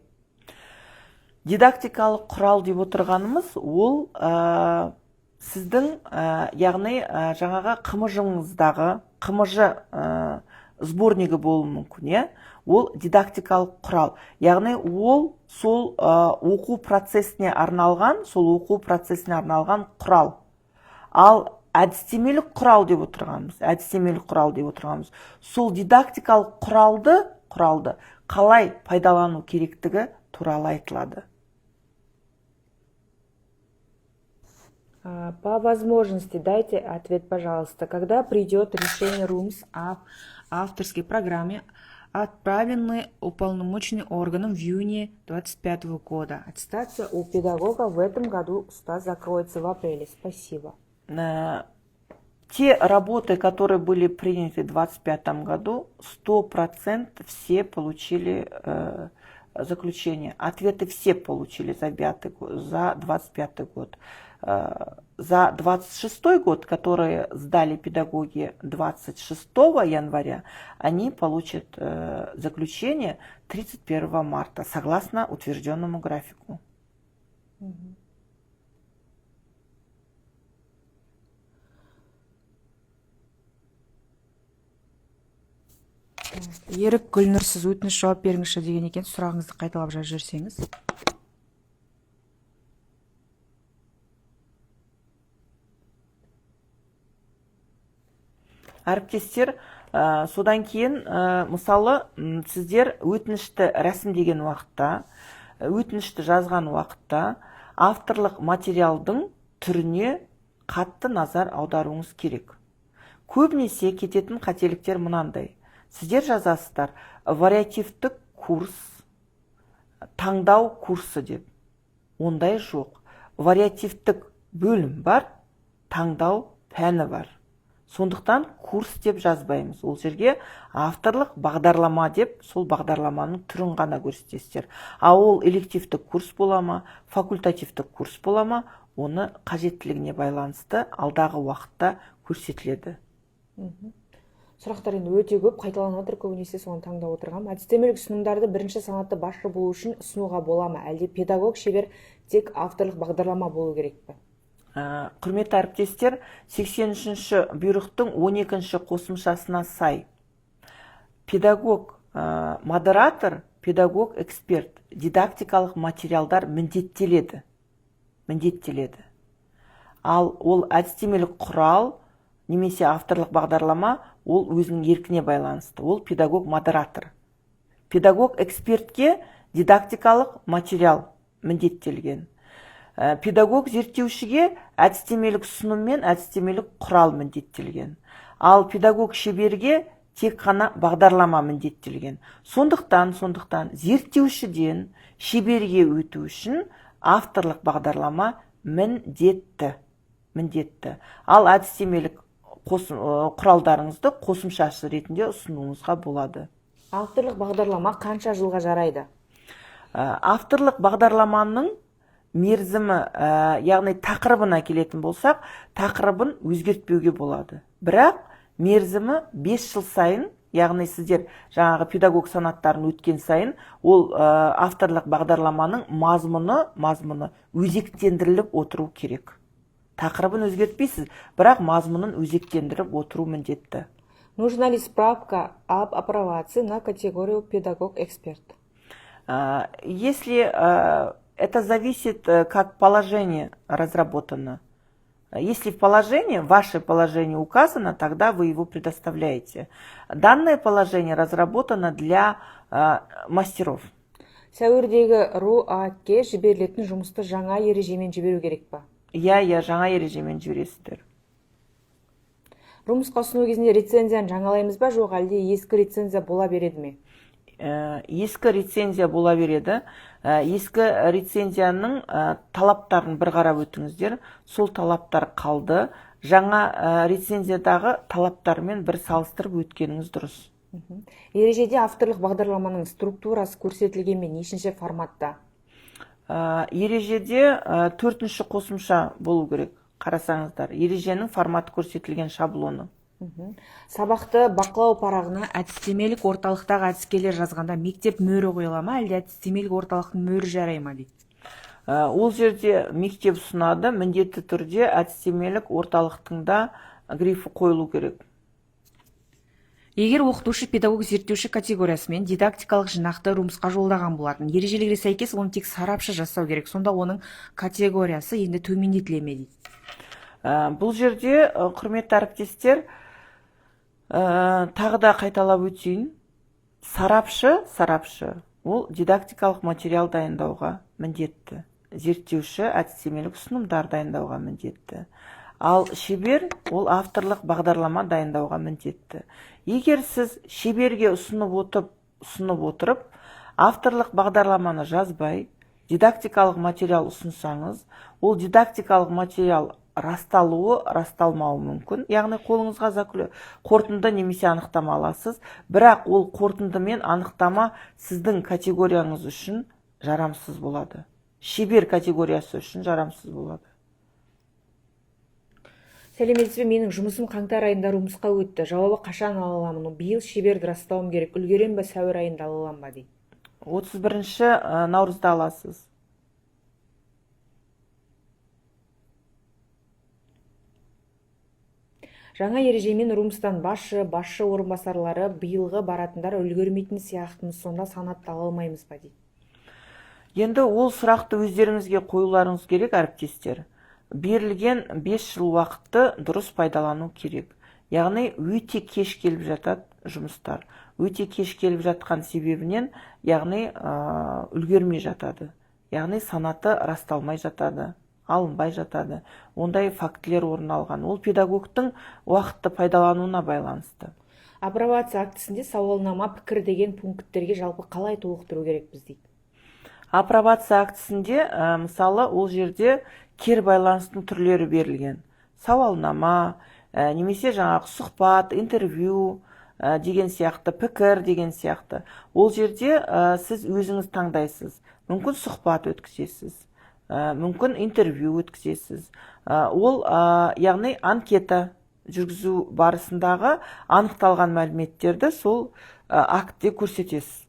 Дидактикалық құрал деп отырғанымыз ол сіздің, яғни жаңағы қымыжыңыздағы, қымыжы сборнигі болуы мүмкін, ол дидактикалық құрал. Яғни ол сол оқу процесіне арналған, құрал. Ал әдістемелік құрал деп отырғанымыз, сол дидактикалық құралды қалай пайдалану керектігі туралы айтылады. По возможности дайте ответ, пожалуйста. Когда придет решение РУМС о авторской программе, отправленной уполномоченным органом в июне 2025 года? Аттестация у педагога в этом году закроется в апреле. Спасибо. Те работы, которые были приняты в 2025 году, 100% все получили заключение. Ответы все получили за 2025 год. За 2026 год, которые сдали педагоги 26 января, они получат заключение 31 марта, согласно утвержденному графику. Ерік Гүлнұр, сіз өтініш жауап беріңізші деген екен, сұрағыңызды қайталап жазып жіберсеңіз. Әріптестер, содан кейін, мысалы, сіздер өтінішті рәсімдеген уақытта, өтінішті жазған уақытта, авторлық материалдың түріне қатты назар аударуыңыз керек. Көбінесе кететін қателіктер мынандай. Сіздер жазасыздар вариативтік курс, таңдау курсы деп. Ондай жоқ. Вариативтік бөлім бар, таңдау пәні бар. Сондықтан курс деп жазбаймыз. Ол жерге авторлық бағдарлама деп, сол бағдарламаның түрін ғана көрсетесіздер. А ол элективтік курс бола ма, факультативтік курс бола ма, оны қажеттілігіне байланысты алдағы уақытта көрсетіледі. Сұрақтар енді өте көп, қайталанып отыр, көбінесе соны таңдап отырғам. Әдістемелік ұсынымдарды бірінші санатты басшы болу үшін ұсынуға бола ма? Әлде педагог шебер тек авторлық бағдарлама болу керек пе? Құрметті әріптестер, 83-ші бұйрықтың 12-ші қосымшасына сай педагог модератор, педагог эксперт дидактикалық материалдар міндеттеледі. Ал ол әдістемелік құрал немесе авторлық бағдарлама ол өзінің еркіне байланысты. Ол педагог модератор. Педагог экспертке дидактикалық материал міндеттелген. Педагог зерттеушіге әдістемелік ұсыным мен әдістемелік құрал міндеттелген. Ал педагог шеберге тек қана бағдарлама міндеттелген. Сондықтан зерттеушіден шеберге өту үшін авторлық бағдарлама міндетті. Ал әдістемелік құралдарыңызды қосымшасы ретінде ұсынуыңызға болады. Авторлық бағдарлама қанша жылға жарайды? Авторлық бағдарламаның мерзімі, яғни тақырыбына келетін болсақ, тақырыбын өзгертпеуге болады. Бірақ мерзімі 5 жыл сайын, яғни сіздер жаңағы педагог санаттарын өткен сайын, ол авторлық бағдарламаның мазмұны өзектендіріліп отыру керек. Тақырыбын өзгертпейсіз, бірақ мазмұнын өзектендіріп отыру міндетті. Нужна ли справка об апробации на категорию педагог-эксперт? Если это зависит, как положение разработано. Если в положении, ваше положение указано, тогда вы его предоставляете. Данное положение разработано для мастеров. Сәуірдегі РУАКке жіберілетін жұмысты жаңа ережемен жіберу керек па? Иә, жаңа ережемен жібересіздер. Жұмысқа ұсыну кезінде рецензияны жаңалаймыз ба, жоқ әлде ескі рецензия бола береді ме? Ескі рецензия бола береді. Ескі рецензияның талаптарын бір қарап өтіңіздер. Сол талаптар қалды. Жаңа рецензиядағы талаптармен бір салыстырып өткеніңіз дұрыс. Ережеде авторлық бағдарламаның структурасы көрсетілген ме, нешінші форматта? Ережеде 4-ші қосымша болу керек. Қарасаңыздар, ереженің форматы көрсетілген шаблоны. Сабақты бақылау парағына әдістемелік орталықтағы әдіскерлер жазғанда мектеп мөрі қойыла ма, әлде әдістемелік орталықтың мөрі жарай ма дейді? Ол жерде мектеп ұсынады, міндетті түрде әдістемелік орталықтың да грифі қойылу керек. Егер оқытушы педагог зерттеуші категориясымен дидактикалық жинақты жұмысқа жолдаған болатын, ережелерге сәйкес оны тек сарапшы жасау керек, сонда оның категориясы енді төмендетіле ме дейді? Бұл жерде, құрметті әріптестер, тағы да қайталап өтейін. Сарапшы, ол дидактикалық материал дайындауға міндетті. Зерттеуші әдістемелік ұсынымдар дайындауға міндетті. Ал шебер, ол авторлық бағдарлама дайындауға міндетті. Егер сіз шеберге ұсынып отырып, авторлық бағдарламаны жазбай, дидактикалық материал ұсынсаңыз, ол дидактикалық материал расталмауы мүмкін. Яғни қолыңызға қорытынды немесе анықтама аласыз, бірақ ол қорытынды мен анықтама сіздің категорияңыз үшін жарамсыз болады. Шебер категориясы үшін жарамсыз болады. Сәлеметсіз бе, менің жұмысым қаңтар айында жұмысқа өтті. Жауабы қашан ала аламын? Биыл шеберді растауым керек. Үлгерем бе, сәуір айында ала аламын ба дейді. 31-ші наурызда аласыз. Жаңа ережемен жұмыстан басшы орынбасарлары биылғы баратындар үлгермейтін сияқтымыз, сонда санатты ала алмаймыз ба дейді. Енді ол сұрақты өздеріңізге қоюларыңыз керек, әріптестер. Берілген 5 жыл уақытты дұрыс пайдалану керек. Яғни өте кеш келіп жатады жұмыстар. Өте кеш келіп жатқан себебінен, яғни үлгермей жатады. Яғни санаты расталмай жатады, алынбай жатады. Ондай фактілер орын алған. Ол педагогтың уақытты пайдалануына байланысты. Апробация актісінде сауалнама пікір деген пункттерге жалпы қалай толықтыру керекпіз дейді. Апробация актісінде, мысалы, ол жерде кері байланыстың түрлері берілген. Сауалнама, немесе жаңағы сұхбат, интервью деген сияқты, пікір деген сияқты. Ол жерде сіз өзіңіз таңдайсыз. Мүмкін сұхбат өткізесіз, мүмкін интервью өткізесіз. Ол, яғни анкета жүргізу барысындағы анықталған мәліметтерді сол актте көрсетесіз.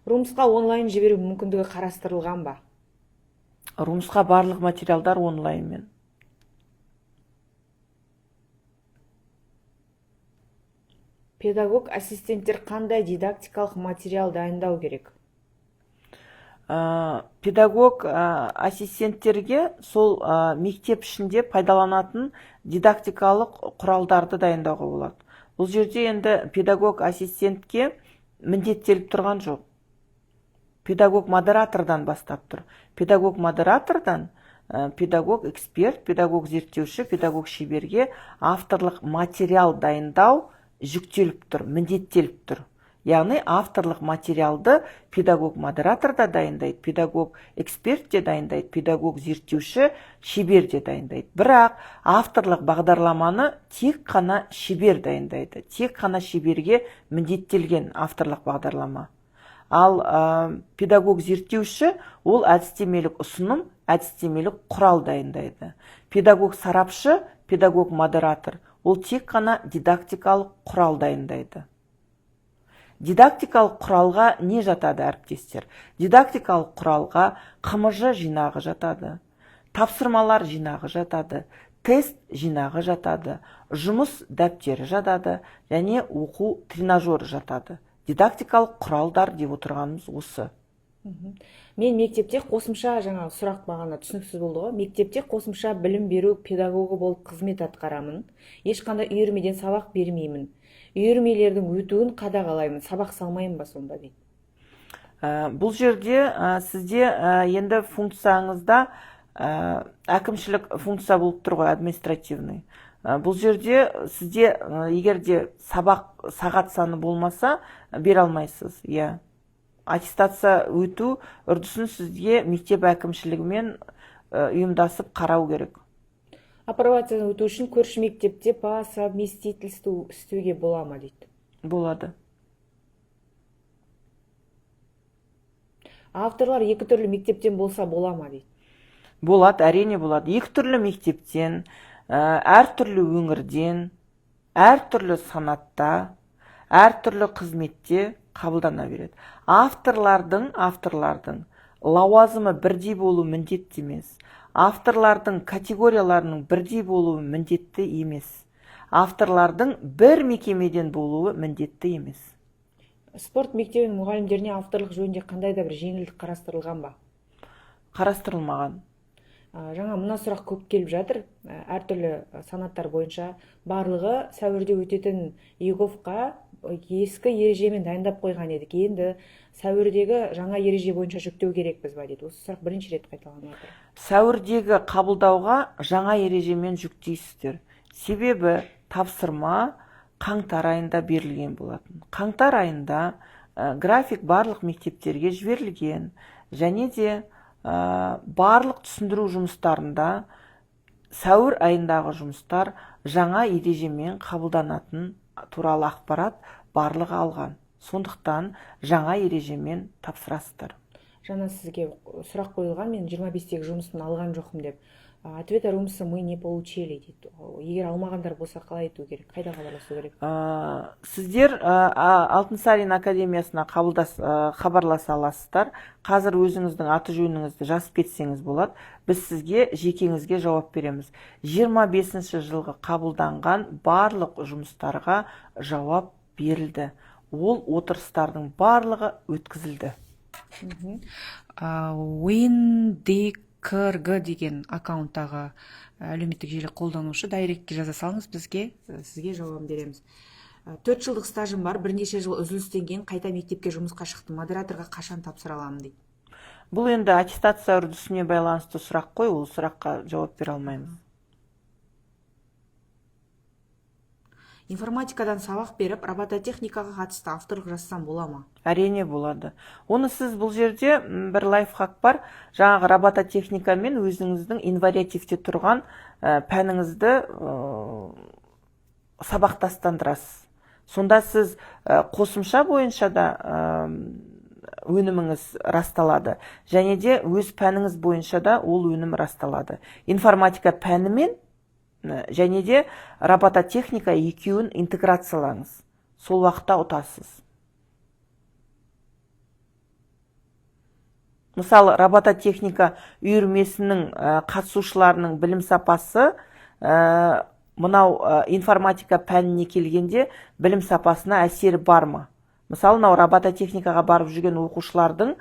Жұмысқа онлайн жіберу мүмкіндігі қарастырылған ба? Жұмысқа барлық материалдар онлайнмен. Педагог ассистенттер қандай дидактикалық материал дайындау керек? Педагог ассистенттерге сол мектеп ішінде пайдаланатын дидактикалық құралдарды дайындауға болады. Бұл жерде енді педагог ассистентке міндеттеліп тұрған жоқ. Педагог модератордан бастап тұр. Педагог модератордан педагог эксперт, педагог зерттеуші, педагог шеберге авторлық материал дайындау жүктеліп тұр, міндеттеліп тұр. Яғни авторлық материалды педагог модератор да дайындайды, педагог эксперт те дайындайды, педагог зерттеуші, шебер де дайындайды. Бірақ авторлық бағдарламаны тек қана шебер дайындайды. Тек қана шеберге міндеттелген авторлық бағдарлама. Ал педагог зерттеуші ол әдістемелік ұсыным, әдістемелік құрал дайындайды. Педагог сарапшы, педагог модератор ол тек қана дидактикалық құрал дайындайды. Дидактикалық құралға не жатады, әріптестер? Дидактикалық құралға қымыжы жинағы жатады, тапсырмалар жинағы жатады, тест жинағы жатады, жұмыс дәптері жатады, және оқу тренажері жатады. Дидактикалық құралдар деп отырғанымыз осы. Мен мектепте қосымша жаңағы сұрақ бағана түсініксіз болды ғой. Мектепте қосымша білім беру педагогі болып қызмет атқарамын. Ешқандай үйірмеден сабақ бермеймін. Үйірмелердің өтуін қадағалаймын. Сабақ салмаймын ба сонда дейді. Бұл жерде сізде енді функцияңызда әкімшілік функция болып тұр ғой, административный. Бұл жерде сізде егерде сабақ сағат саны болмаса бере алмайсыз. Аттестация өту үрдісін сізге мектеп әкімшілігімен ұйымдасып қарау керек. Апробацияны өту үшін көрші мектепте по совместительству істеуге бола ма дейді. Болады. Авторлар екі түрлі мектептен болса бола ма дейді. Болады, әрине болады. Екі түрлі мектептен, әртүрлі өңірден, әртүрлі санатта, әртүрлі қызметте қабылдана береді. Авторлардың лауазымы бірдей болу міндетті емес. Авторлардың категорияларының бірдей болуы міндетті емес. Авторлардың бір мекемеден болуы міндетті емес. Спорт мектебінің мұғалімдеріне авторлық жөнінде қандай да бір жеңілдік қарастырылған ба? Қарастырылмаған. Жаңа мына сұрақ көп келіп жатыр. Әртүрлі санаттар бойынша барлығы сәуірде өтетін ЕГОВ-қа ескі ережемен дайындап қойған едік. Енді сәуірдегі жаңа ереже бойынша жүктеу керекпіз ба дейді. Осы сұрақ бірінші рет қайталанып отыр. Сәуірдегі қабылдауға жаңа ережемен жүктейсіздер. Себебі тапсырма қаңтар айында берілген болатын. Қаңтар айында график барлық мектептерге жіберілген, және де барлық түсіндіру жұмыстарында сәуір айындағы жұмыстар жаңа ережемен қабылданатын туралы ақпарат барлығы алған. Сондықтан жаңа ережемен тапсырасыздар. Жаңа сізге сұрақ қойылған, мен 25-тегі жұмысын алған жоқпын деп. Ответ о румсы мы не получили дейді. Егер алмағандар болса қалай ету керек? Қайда хабарласу керек? Сіздер Алтынсарин академиясына хабарласа аласыздар. Қазір өзіңіздің аты жөніңізді жазып кетсеңіз болады. Біз сізге жекеңізге жауап береміз. 25 жылғы қабылданған барлық жұмыстарға жауап берілді. Ол отырыстардың барлығы өткізілді. КРГ деген аккаунттағы әлеуметтік желі қолданушы дайректке жаза салыңыз, сізге жауап береміз. 4 жылдық стажым бар, бірнеше жыл үзілістен кейін қайта мектепке жұмысқа шықтым. Модераторға қашан тапсыра аламын дейді. Бұл енді аттестация үрдісіне байланысты сұрақ қой, ол сұраққа жауап бере алмаймыз. Информатикадан сабақ беріп, робототехникаға қатысты авторлық жазсам бола ма? Әрине болады. Оны сіз бұл жерде бір лайфхак бар. Жаңағы робототехникамен өзіңіздің инвариативте тұрған пәніңізді сабақтастандырасыз. Сонда сіз қосымша бойынша да өніміңіз расталады. Және де өз пәніңіз бойынша да ол өнім расталады. Информатика пәнімен және де робототехника екеуін интеграциялаңыз. Сол уақытта ұтасыз. Мысалы, робототехника үйірмесінің қатысушыларының білім сапасы мынау информатика пәніне келгенде білім сапасына әсері бар ма? Мысалы, мынау робототехникаға барып жүрген оқушылардың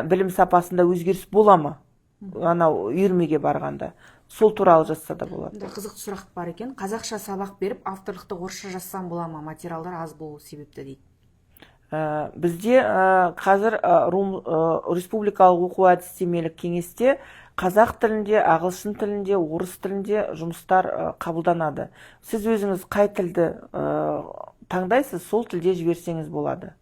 білім сапасында өзгеріс бола ма? Анау үйірмеге барғанда. Сол туралы жазса да болады. Қызықты сұрақ бар екен. Қазақша сабақ беріп, авторлықты орысша жазсам бола ма? Материалдар аз болу себепті дейді. Бізде қазір республикалық оқу әдістемелік кеңесте қазақ тілінде, ағылшын тілінде, орыс тілінде жұмыстар қабылданады. Сіз өзіңіз қай тілді таңдайсыз, сол тілде жіберсеңіз болады.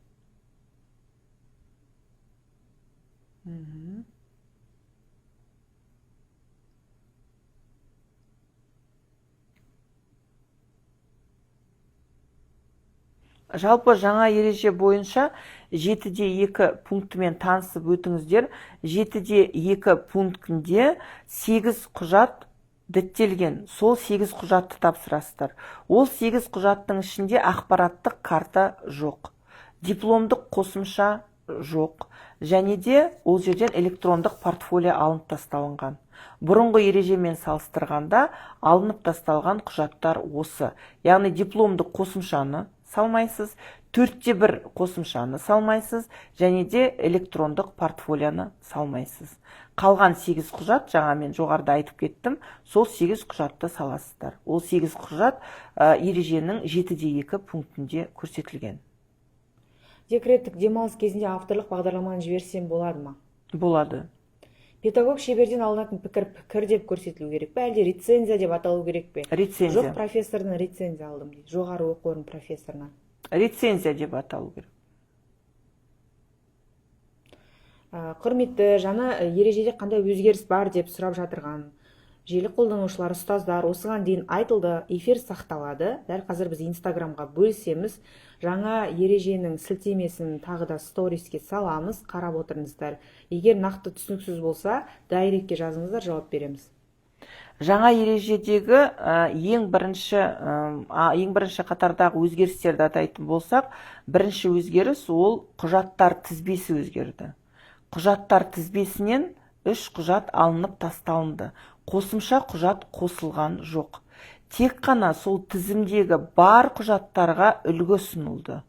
Жалпы жаңа ереже бойынша 7-2 пунктімен танысып өтіңіздер. 7-2 пунктінде 8 құжат діттелген. Сол 8 құжатты тапсырасыздар. Ол 8 құжаттың ішінде ақпараттық карта жоқ. Дипломдық қосымша жоқ. Және де ол жерден электрондық портфолио алынып тасталынған. Бұрынғы ережемен салыстырғанда алынып тасталған құжаттар осы. Яғни дипломдық қосымшаны салмайсыз, 4/1 қосымшаны салмайсыз, және де электрондық портфолияны салмайсыз. Қалған 8 құжат, жаңа мен жоғарыда айтып кеттім, сол 8 құжатты саласыздар. Ол 8 құжат ереженің 7-2 пунктінде көрсетілген. Декреттік демалыс кезінде авторлық бағдарламаны жіберсем болады ма? Болады. Педагог шеберден алынатын пікір деп көрсетілу керек пе, әлде рецензия деп аталу керек пе? Рецензия. Жоқ, профессордан рецензия алдым дейді. Жоғары оқу орны профессорынан. Рецензия деп аталу керек. Құрметті, жаңа ережеде қандай өзгеріс бар деп сұрап жатырған желі қолданушылар, ұстаздар, осыған дейін айтылды, эфир сақталады. Дәл қазір біз инстаграмға бөлісеміз. Жаңа ереженің сілтемесін тағы да сториске саламыз, қарап отырыңыздар. Егер нақты түсініксіз болса, дайректке жазыңыздар, жауап береміз. Жаңа ережедегі ең бірінші қатардағы өзгерістерді атайтын болсақ, бірінші өзгеріс ол құжаттар тізбесі өзгерді. Құжаттар тізбесінен 3 құжат алынып тасталынды. Қосымша құжат қосылған жоқ. Тек қана сол тізімдегі бар құжаттарға үлгі ұсынылды.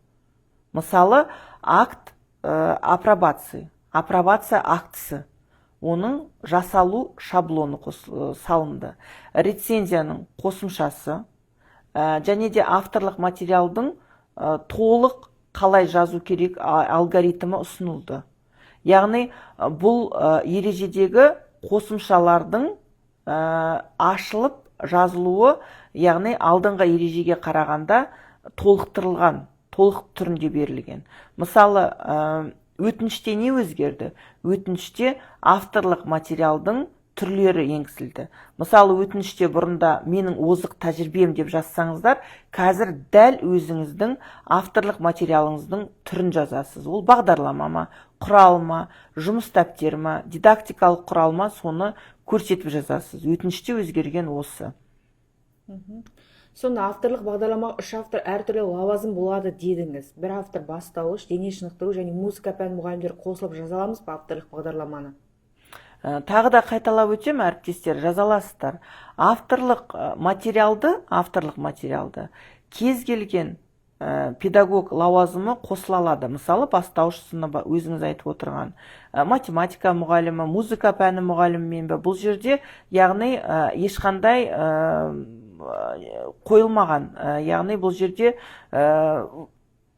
Мысалы, акт апробация актісі. Оның жасалу шаблоны салынды. Рецензияның қосымшасы және де авторлық материалдың толық қалай жазу керек алгоритмі ұсынылды. Яғни бұл ережедегі қосымшалардың ашылып жазылуы, яғни алдыңғы ережеге қарағанда толықтырылған, толық түрінде берілген. Мысалы, өтініште не өзгерді? Өтініште авторлық материалдың түрлері енгізілді. Мысалы, өтініште бұрында менің озық тәжірибем деп жазсаңыздар, қазір дәл өзіңіздің авторлық материалыңыздың түрін жазасыз. Ол бағдарлама ма, құрал ма, жұмыс дәптері ма, дидактикалық құрал ма, соны көрсетіп жазасыз. Өтініште өзгерген осы. Сонда авторлық бағдарлама 3 автор әртүрлі лауазым болады дедіңіз. Бір автор бастауыш, дене шынықтыру және музыка пән мұғалімдері қосылып жаза аламыз ба авторлық бағдарламаны? Тағы да қайталап өтем, әріптестер, жазаласыздар. Авторлық материалды кез келген педагог лауазымы қосыла алады. Мысалы, бастауыш сыныбы, өзіңіз айтып отырған математика мұғалімі, музыка пәні мұғалімімен бе, бұл жерде яғни ешқандай қойылмаған, яғни бұл жерде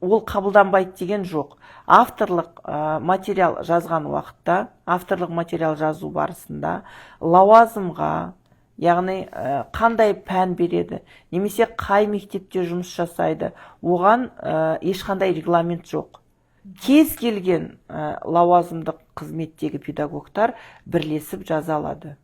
ол қабылданбайды деген жоқ. Авторлық материал жазған уақытта, авторлық материал жазу барысында лауазымға, яғни қандай пән береді, немесе қай мектепте жұмыс жасайды, оған ешқандай регламент жоқ. Кез келген лауазымдық қызметтегі педагогтар бірлесіп жаза алады.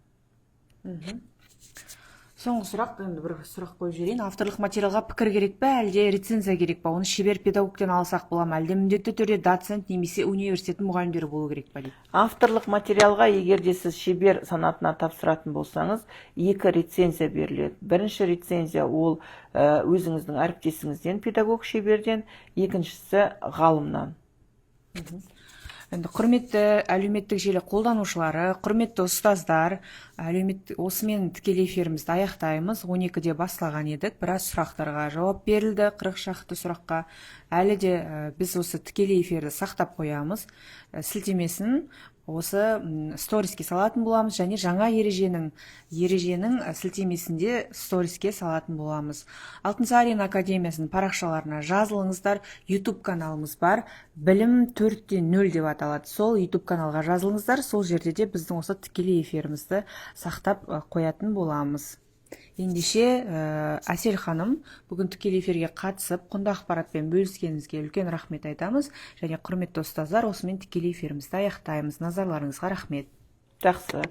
Соңғы сұрақ, енді бір сұрақ қойып жіберейін. Авторлық материалға пікір керек пе, әлде рецензия керек пе? Оны шебер педагогтен алсақ бола ма, әлде міндетті түрде доцент немесе университеттің мұғалімдері болу керек пе дейді. Авторлық материалға егер де сіз шебер санатына тапсыратын болсаңыз, 2 рецензия беріледі. Бірінші рецензия ол өзіңіздің әріптесіңізден, педагог шеберден, екіншісі ғалымнан. Енді құрметті әлеуметтік желі қолданушылары, құрметті ұстаздар, осымен тікелей эфирімізді аяқтаймыз. 12-де бастаған едік, біраз сұрақтарға жауап берілді, 40 шақты сұраққа. Әлі де біз осы тікелей эфирді сақтап қоямыз. Сілтемесін осы сториске салатын боламыз, және жаңа ереженің сілтемесінде сториске салатын боламыз. Алтынсарин академиясының парақшаларына жазылыңыздар. YouTube каналымыз бар, білім 4.0 деп аталады. Сол YouTube каналға жазылыңыздар. Сол жерде де біздің осы тікелей эфирімізді сақтап қоятын боламыз. Ендеше Әсел ханым, бүгін тікелей эфирге қатысып, құнды ақпаратпен бөліскеніңізге үлкен рахмет айтамыз. Және құрметті ұстаздар, осымен тікелей эфирімізді аяқтаймыз. Назарларыңызға рахмет. Жақсы.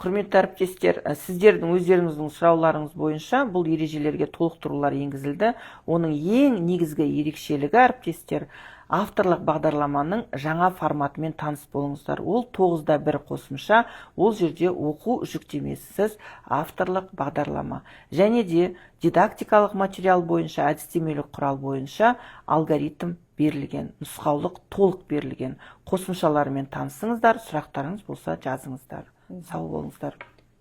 Құрметті әріптестер, сіздердің өздеріңіздің сұрауларыңыз бойынша бұл ережелерге толықтырулар енгізілді. Оның ең негізгі ерекшелігі, әріптестер, авторлық бағдарламаның жаңа форматымен таныс болыңыздар. Ол 9-1 қосымша, ол жерде оқу жүктемесіз авторлық бағдарлама. Және де дидактикалық материал бойынша, әдістемелік құрал бойынша алгоритм берілген, нұсқаулық толық берілген. Қосымшалармен танысыңыздар, сұрақтарыңыз болса жазыңыздар. Сау болыңыздар.